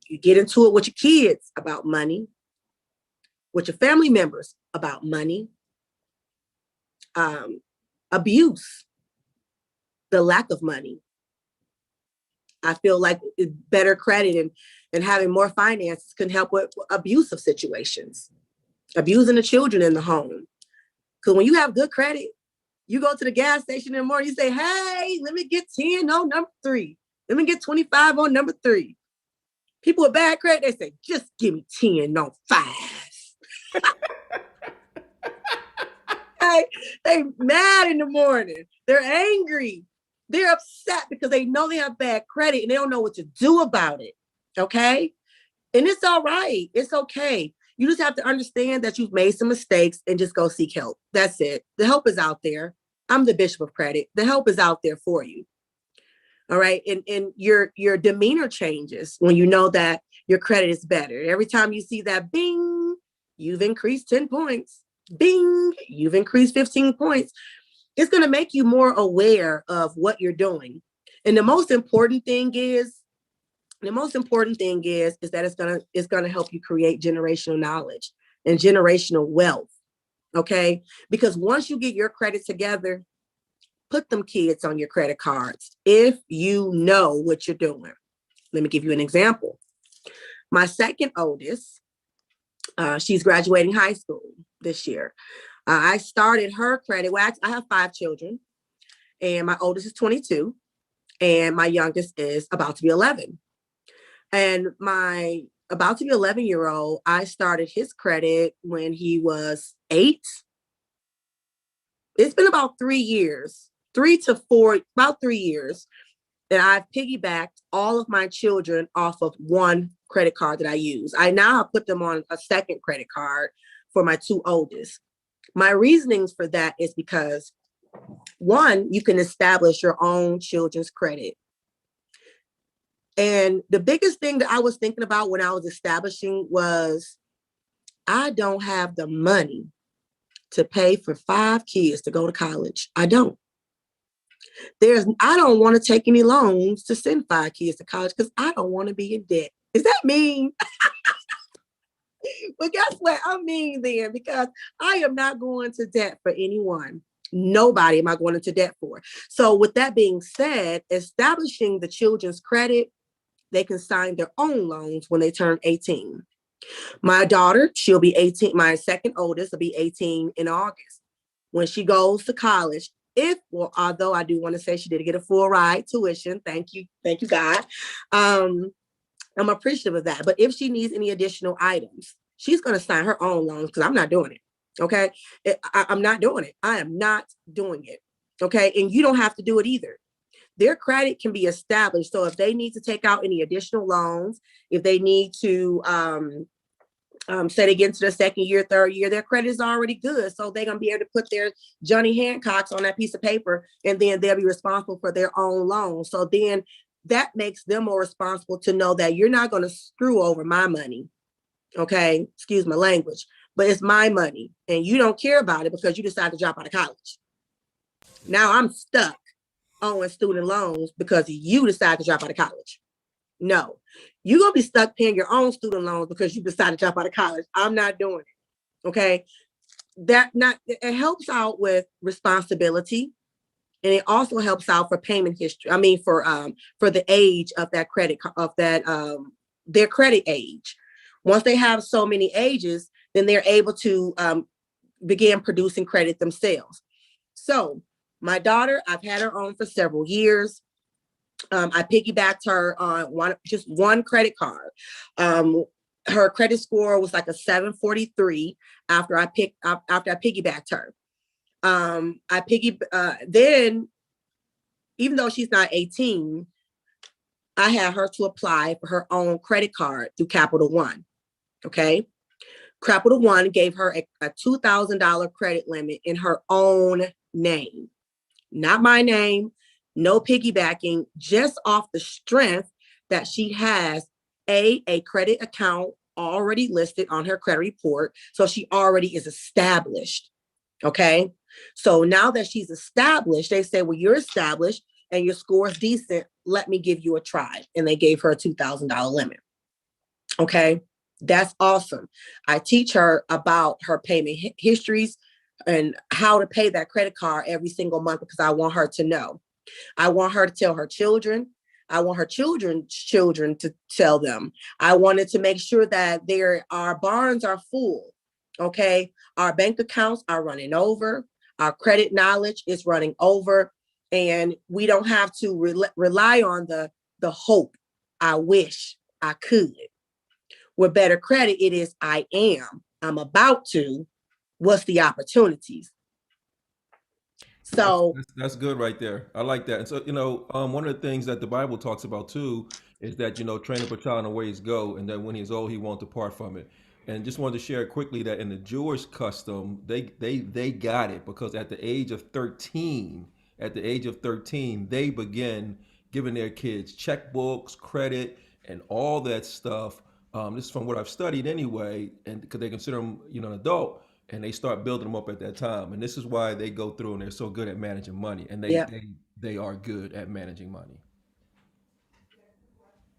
You get into it with your kids about money, with your family members about money, abuse, the lack of money, I feel like better credit and having more finances can help with abusive situations, abusing the children in the home. Because when you have good credit, you go to the gas station in the morning, you say, hey, let me get 10 on number 3. Let me get 25 on number 3. People with bad credit, they say, just give me 10 on 5. They mad in the morning. They're angry. They're upset because they know they have bad credit and they don't know what to do about it. Okay? And it's all right. It's okay. You just have to understand that you've made some mistakes and just go seek help. That's it. The help is out there. I'm the bishop of credit. The help is out there for you. All right. And your demeanor changes when you know that your credit is better. Every time you see that bing, you've increased 10 points. Bing, you've increased 15 points. It's going to make you more aware of what you're doing. And the most important thing is that it's gonna help you create generational knowledge and generational wealth. Okay, because once you get your credit together, put them kids on your credit cards if you know what you're doing. Let me give you an example. My second oldest, she's graduating high school this year. I started her credit. Well, I have 5 children, and my oldest is 22, and my youngest is about to be 11. And my about to be 11-year-old, I started his credit when he was 8. It's been about 3 years, 3 to 4, about 3 years that I've piggybacked all of my children off of one credit card that I use. I now put them on a second credit card for my 2 oldest. My reasonings for that is because, one, you can establish your own children's credit. And the biggest thing that I was thinking about when I was establishing was, I don't have the money to pay for 5 kids to go to college. I don't. I don't want to take any loans to send 5 kids to college because I don't want to be in debt. Is that mean? But guess what? I'm mean then, because I am not going to debt for anyone. Nobody am I going into debt for. So with that being said, establishing the children's credit, they can sign their own loans when they turn 18. My daughter, she'll be 18. My second oldest will be 18 in August. When she goes to college, although I do want to say she did get a full ride tuition. Thank you, God. I'm appreciative of that. But if she needs any additional items, she's going to sign her own loans because I'm not doing it. Okay. I'm not doing it. I am not doing it. Okay. And you don't have to do it either. Their credit can be established. So if they need to take out any additional loans, if they need to say they get into the second year, third year, their credit is already good. So they're going to be able to put their Johnny Hancocks on that piece of paper, and then they'll be responsible for their own loans. So then that makes them more responsible to know that you're not going to screw over my money. Okay, excuse my language, but it's my money and you don't care about it because you decided to drop out of college. Now I'm stuck owing student loans because you decided to drop out of college. No, you're going to be stuck paying your own student loans because you decided to drop out of college. I'm not doing it. Okay. It helps out with responsibility. And it also helps out for payment history. I mean, for the age of that credit, their credit age. Once they have so many ages, then they're able to begin producing credit themselves. So my daughter, I've had her on for several years. I piggybacked her on just one credit card. Her credit score was like a 743 after I piggybacked her. Then, even though she's not 18, I had her to apply for her own credit card through Capital One. Okay. Capital One gave her a $2,000 credit limit in her own name, not my name, no piggybacking, just off the strength that she has a credit account already listed on her credit report. So she already is established. Okay. So now that she's established, they say, well, you're established and your score is decent. Let me give you a try. And they gave her a $2,000 limit. Okay. That's awesome. I teach her about her payment histories and how to pay that credit card every single month because I want her to know. I want her to tell her children. I want her children's children to tell them. I wanted to make sure that our barns are full. Okay. Our bank accounts are running over. Our credit knowledge is running over. And we don't have to rely on the hope. I wish I could. With better credit, it is I am. I'm about to. What's the opportunities? So That's good right there. I like that. And so, one of the things that the Bible talks about too is that, train up a child in the ways go, and that when he's old, he won't depart from it. And just wanted to share quickly that in the Jewish custom, they got it because at the age of 13, they begin giving their kids checkbooks, credit, and all that stuff. This is from what I've studied anyway, and because they consider them, an adult, and they start building them up at that time. And this is why they go through and they're so good at managing money, and yeah. they are good at managing money.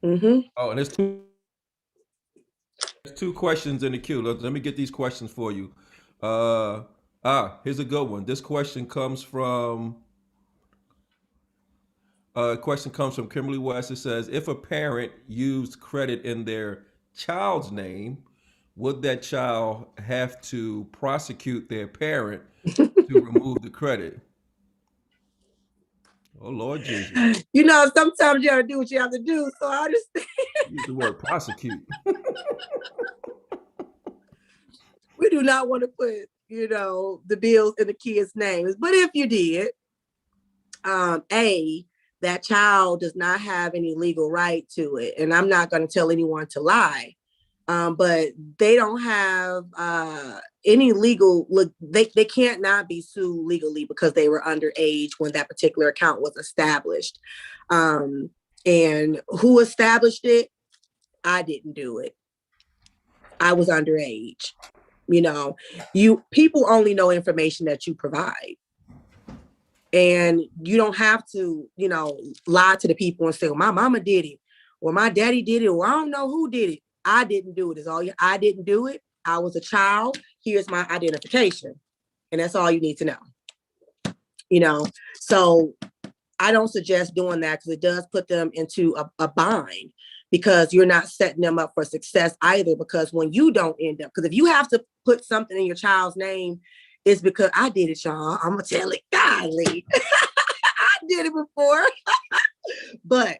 Mm-hmm. Oh, and there's two questions in the queue. Let me get these questions for you. Here's a good one. This question comes from Kimberly West. It says, if a parent used credit in their child's name, would that child have to prosecute their parent to remove the credit? Oh, Lord Jesus. Sometimes you gotta do what you have to do. So I understand. Use the word prosecute. We do not want to put, the bills in the kids' names. But if you did, that child does not have any legal right to it. And I'm not going to tell anyone to lie. But they don't have any legal look. They can't not be sued legally because they were underage when that particular account was established. And who established it? I didn't do it. I was underage. People only know information that you provide. And you don't have to, lie to the people and say, well, my mama did it, or my daddy did it, or I don't know who did it. I didn't do it. I didn't do it. I was a child. Here's my identification. And that's all you need to know. So I don't suggest doing that because it does put them into a bind, because you're not setting them up for success either. Because when you don't end up, because if you have to put something in your child's name, it's because I did it, y'all. I'm going to tell it godly. I did it before. But,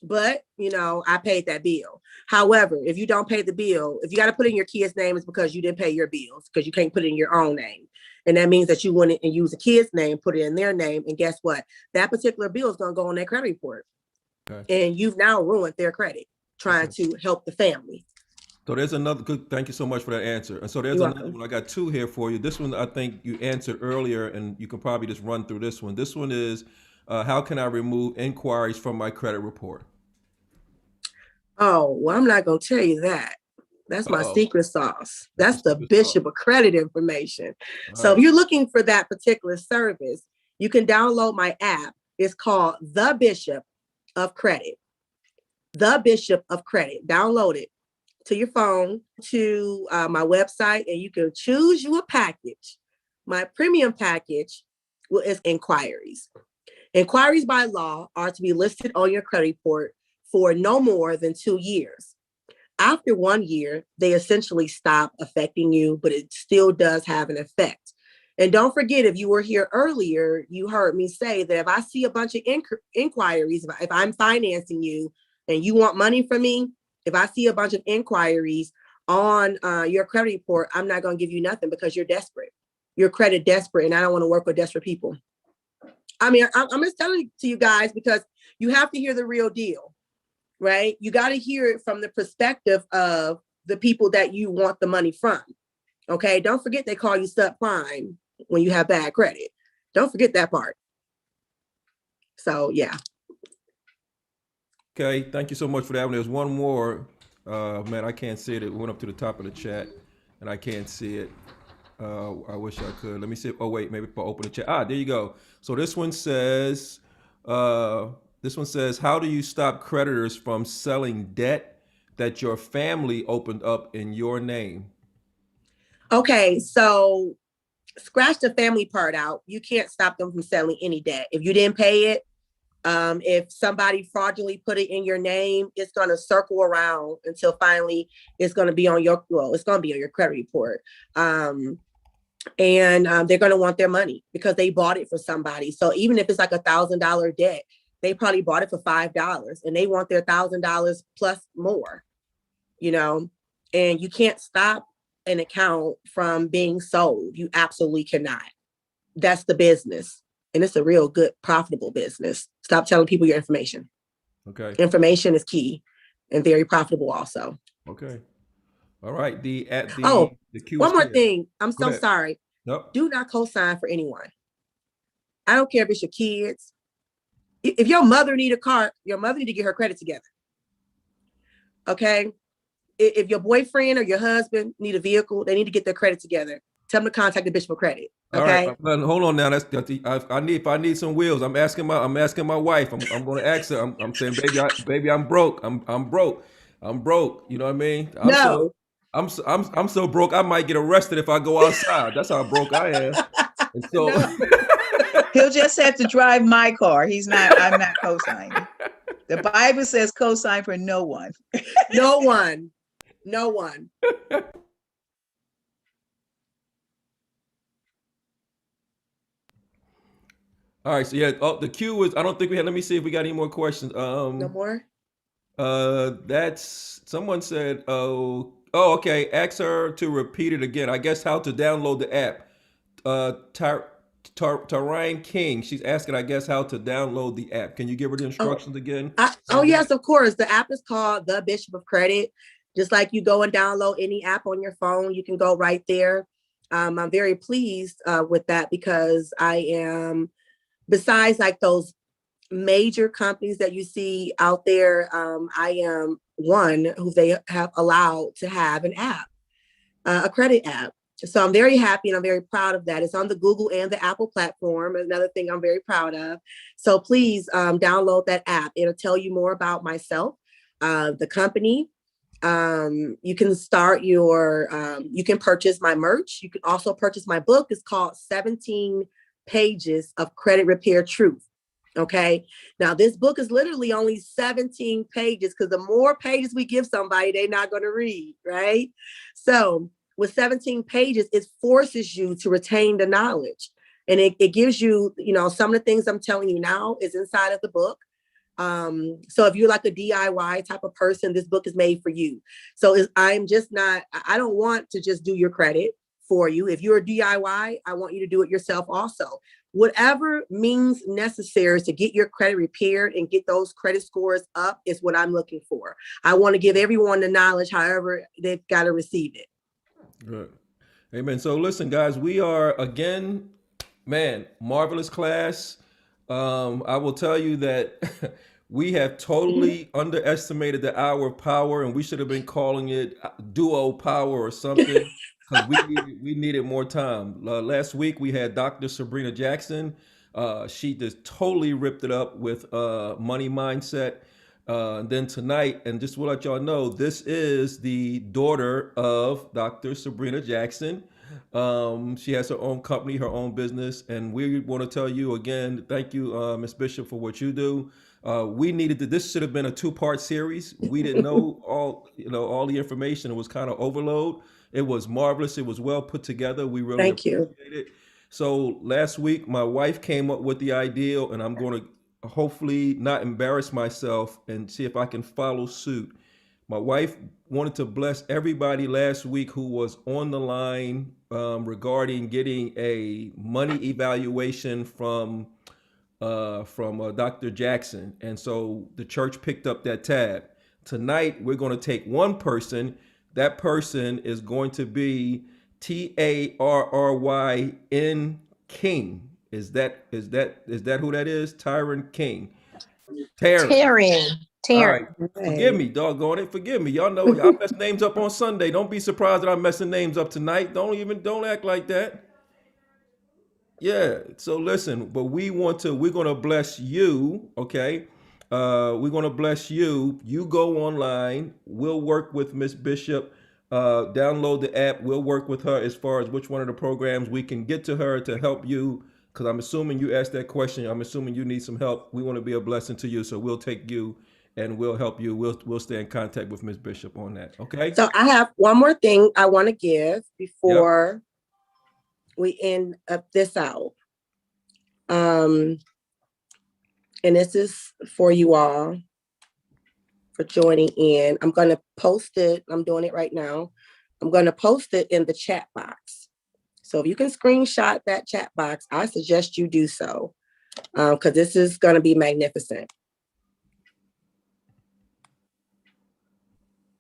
I paid that bill. However, if you don't pay the bill, if you got to put in your kid's name, it's because you didn't pay your bills, because you can't put it in your own name. And that means that you went and use a kid's name, put it in their name. And guess what? That particular bill is going to go on their credit report. Okay. And you've now ruined their credit trying to help the family. So there's another good, thank you so much for that answer. And so there's another one. I got two here for you. This one, I think you answered earlier, and you can probably just run through this one. This one is, how can I remove inquiries from my credit report? Oh, well, I'm not going to tell you that. That's my secret sauce. That's the Bishop of credit information. So if you're looking for that particular service, you can download my app. It's called The Bishop of Credit. The Bishop of Credit. Download it to your phone, to my website, and you can choose you a package. My premium package is inquiries. Inquiries by law are to be listed on your credit report for no more than 2 years. After 1 year, they essentially stop affecting you, but it still does have an effect. And don't forget, if you were here earlier, you heard me say that if I see a bunch of inquiries, if I'm financing you and you want money from me, if I see a bunch of inquiries on your credit report, I'm not going to give you nothing because you're desperate. You're credit desperate, and I don't want to work with desperate people. I mean, I'm just telling it to you guys because you have to hear the real deal, right? You got to hear it from the perspective of the people that you want the money from. Okay, don't forget they call you subprime when you have bad credit. Don't forget that part. So, yeah. Okay, thank you so much for that. There's one more. Man, I can't see it. It went up to the top of the chat, and I can't see it. I wish I could. Let me see. Oh, wait, maybe if I open the chat. There you go. So this one says, how do you stop creditors from selling debt that your family opened up in your name? Okay, so scratch the family part out. You can't stop them from selling any debt. If you didn't pay it, If somebody fraudulently put it in your name, it's going to circle around until finally it's going to be on your, well, it's going to be on your credit report. And they're going to want their money because they bought it for somebody. So even if it's like $1,000 debt, they probably bought it for $5 and they want their $1,000 plus more, you know, and you can't stop an account from being sold. You absolutely cannot. That's the business. And it's a real good, profitable business. Stop telling people your information. Okay. Information is key and very profitable also. Okay. All right. The Q one is more here. thing. I'm Go so ahead. sorry. Nope. Do not co-sign for anyone. I don't care if it's your kids. If your mother need a car, your mother need to get her credit together. Okay. If your boyfriend or your husband need a vehicle, they need to get their credit together. Tell them to contact the Bishop of Credit. Okay. All right, hold on now. If I need some wheels, I'm asking my wife. I'm going to ask her. I'm saying, baby, I'm broke. I'm broke. I'm broke. You know what I mean? I'm so broke. I might get arrested if I go outside. That's how broke I am. And so he'll just have to drive my car. I'm not co-signing. The Bible says co-sign for no one. No one. No one. All right, so yeah, the queue is. I don't think we had. Let me see if we got any more questions. No more. That's someone said. Okay. Ask her to repeat it again. I guess how to download the app. Tarine King. She's asking. I guess how to download the app. Can you give her the instructions again? Yes, of course. The app is called The Bishop of Credit. Just like you go and download any app on your phone, you can go right there. I'm very pleased with that because I am. Besides like those major companies that you see out there, I am one who they have allowed to have an app, a credit app. So I'm very happy and I'm very proud of that. It's on the Google and the Apple platform. Another thing I'm very proud of. So please download that app. It'll tell you more about myself, the company. You can start you can purchase my merch. You can also purchase my book. It's called 17 Pages of Credit Repair Truth. Okay. Now this book is literally only 17 pages because the more pages we give somebody, they're not going to read. Right. So with 17 pages, it forces you to retain the knowledge. And it gives you, some of the things I'm telling you now is inside of the book. So if you're like a DIY type of person, this book is made for you. So I don't want to just do your credit for you. If you're a DIY, I want you to do it yourself also. Whatever means necessary to get your credit repaired and get those credit scores up is what I'm looking for. I want to give everyone the knowledge, however they've got to receive it. Good. Amen. So listen, guys, we are again, marvelous class. I will tell you that we have totally underestimated the hour of power, and we should have been calling it duo power or something. Because we needed more time. Last week we had Dr. Sabrina Jackson. She just totally ripped it up with money mindset. Then tonight, and just to let y'all know, this is the daughter of Dr. Sabrina Jackson. She has her own company, her own business, and we want to tell you again, thank you, Ms. Bishop, for what you do. We needed this should have been a 2-part series. We didn't know all the information. It was kind of overload. It was marvelous. It was well put together. We really appreciate it. So last week, my wife came up with the idea, and I'm going to hopefully not embarrass myself and see if I can follow suit. My wife wanted to bless everybody last week who was on the line regarding getting a money evaluation from Dr. Jackson. And so the church picked up that tab. Tonight, we're going to take one person. That person is going to be TARRYN King. Is that who that is? Tyron King. Taryn. All right. Forgive me, doggone it. Forgive me. Y'all know I mess names up on Sunday. Don't be surprised that I'm messing names up tonight. Don't act like that. Yeah. So listen, but we're going to bless you. Okay. We're going to bless you. You go online. We'll work with Miss Bishop. Download the app. We'll work with her as far as which one of the programs we can get to her to help you because I'm assuming you asked that question. I'm assuming you need some help. We want to be a blessing to you, so we'll take you and we'll help you. We'll stay in contact with Ms. Bishop on that. Okay. So I have one more thing I want to give before we end up this out. And this is for you all for joining in. I'm going to post it. I'm doing it right now. I'm going to post it in the chat box. So if you can screenshot that chat box, I suggest you do so, because this is going to be magnificent.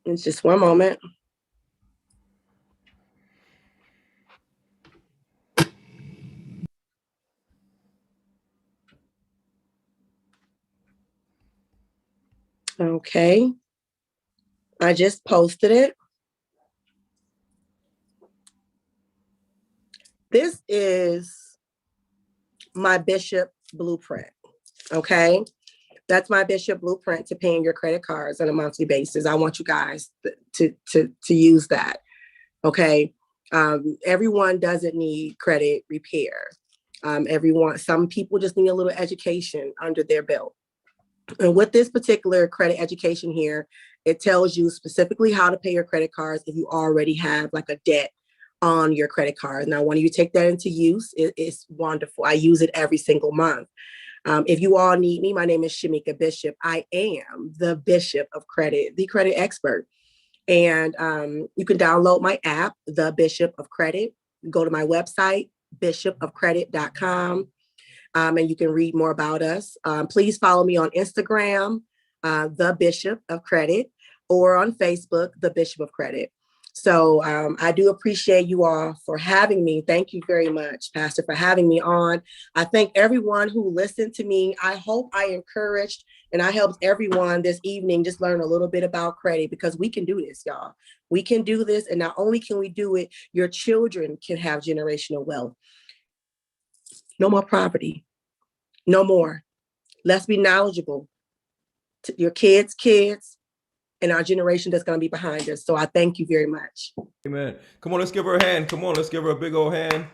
It's just one moment. Okay. I just posted it. This is my Bishop blueprint. Okay. That's my Bishop blueprint to paying your credit cards on a monthly basis. I want you guys to use that. Okay. Everyone doesn't need credit repair. Some people just need a little education under their belt. And with this particular credit education here, it tells you specifically how to pay your credit cards if you already have like a debt on your credit card. Now, when you take that into use, it's wonderful. I use it every single month. If you all need me, my name is Shamika Bishop. I am the Bishop of Credit, the credit expert. And you can download my app, The Bishop of Credit. Go to my website, bishopofcredit.com. And you can read more about us. Please follow me on Instagram, The Bishop of Credit, or on Facebook, The Bishop of Credit. So I do appreciate you all for having me. Thank you very much, Pastor, for having me on. I thank everyone who listened to me. I hope I encouraged and I helped everyone this evening just learn a little bit about credit, because we can do this, y'all. We can do this. And not only can we do it, your children can have generational wealth. No more poverty. No more. Let's be knowledgeable to your kids' kids and our generation that's going to be behind us. So I thank you very much. Amen. Come on, let's give her a hand. Come on, let's give her a big old hand.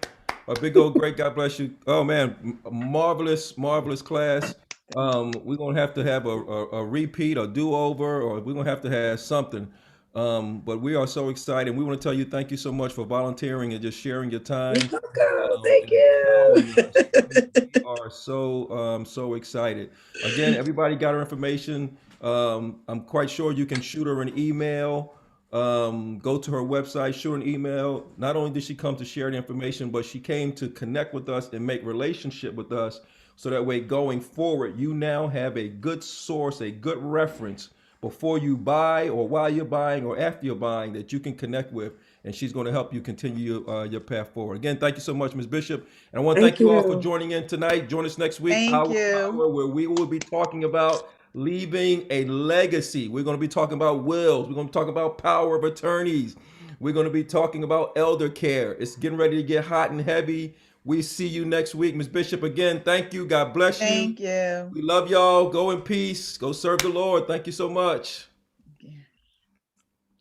A big old great God bless you. Oh man, marvelous, marvelous class. We're gonna have to have a repeat, a do-over, or we're gonna have to have something. But we are so excited. We want to tell you thank you so much for volunteering and just sharing your time. You're welcome. Thank you. We are so excited. Again, everybody got her information. I'm quite sure you can shoot her an email. Go to her website, shoot her an email. Not only did she come to share the information, but she came to connect with us and make relationship with us. So that way, going forward, you now have a good source, a good reference before you buy or while you're buying or after you're buying that you can connect with. And she's going to help you continue your path forward. Again, thank you so much, Ms. Bishop. And I want to thank you all for joining in tonight. Join us next week. Thank you. Where we will be talking about leaving a legacy. We're going to be talking about wills. We're going to talk about power of attorneys. We're going to be talking about elder care. It's getting ready to get hot and heavy. We see you next week. Ms. Bishop, again, thank you. God bless you. Thank you. We love y'all. Go in peace. Go serve the Lord. Thank you so much.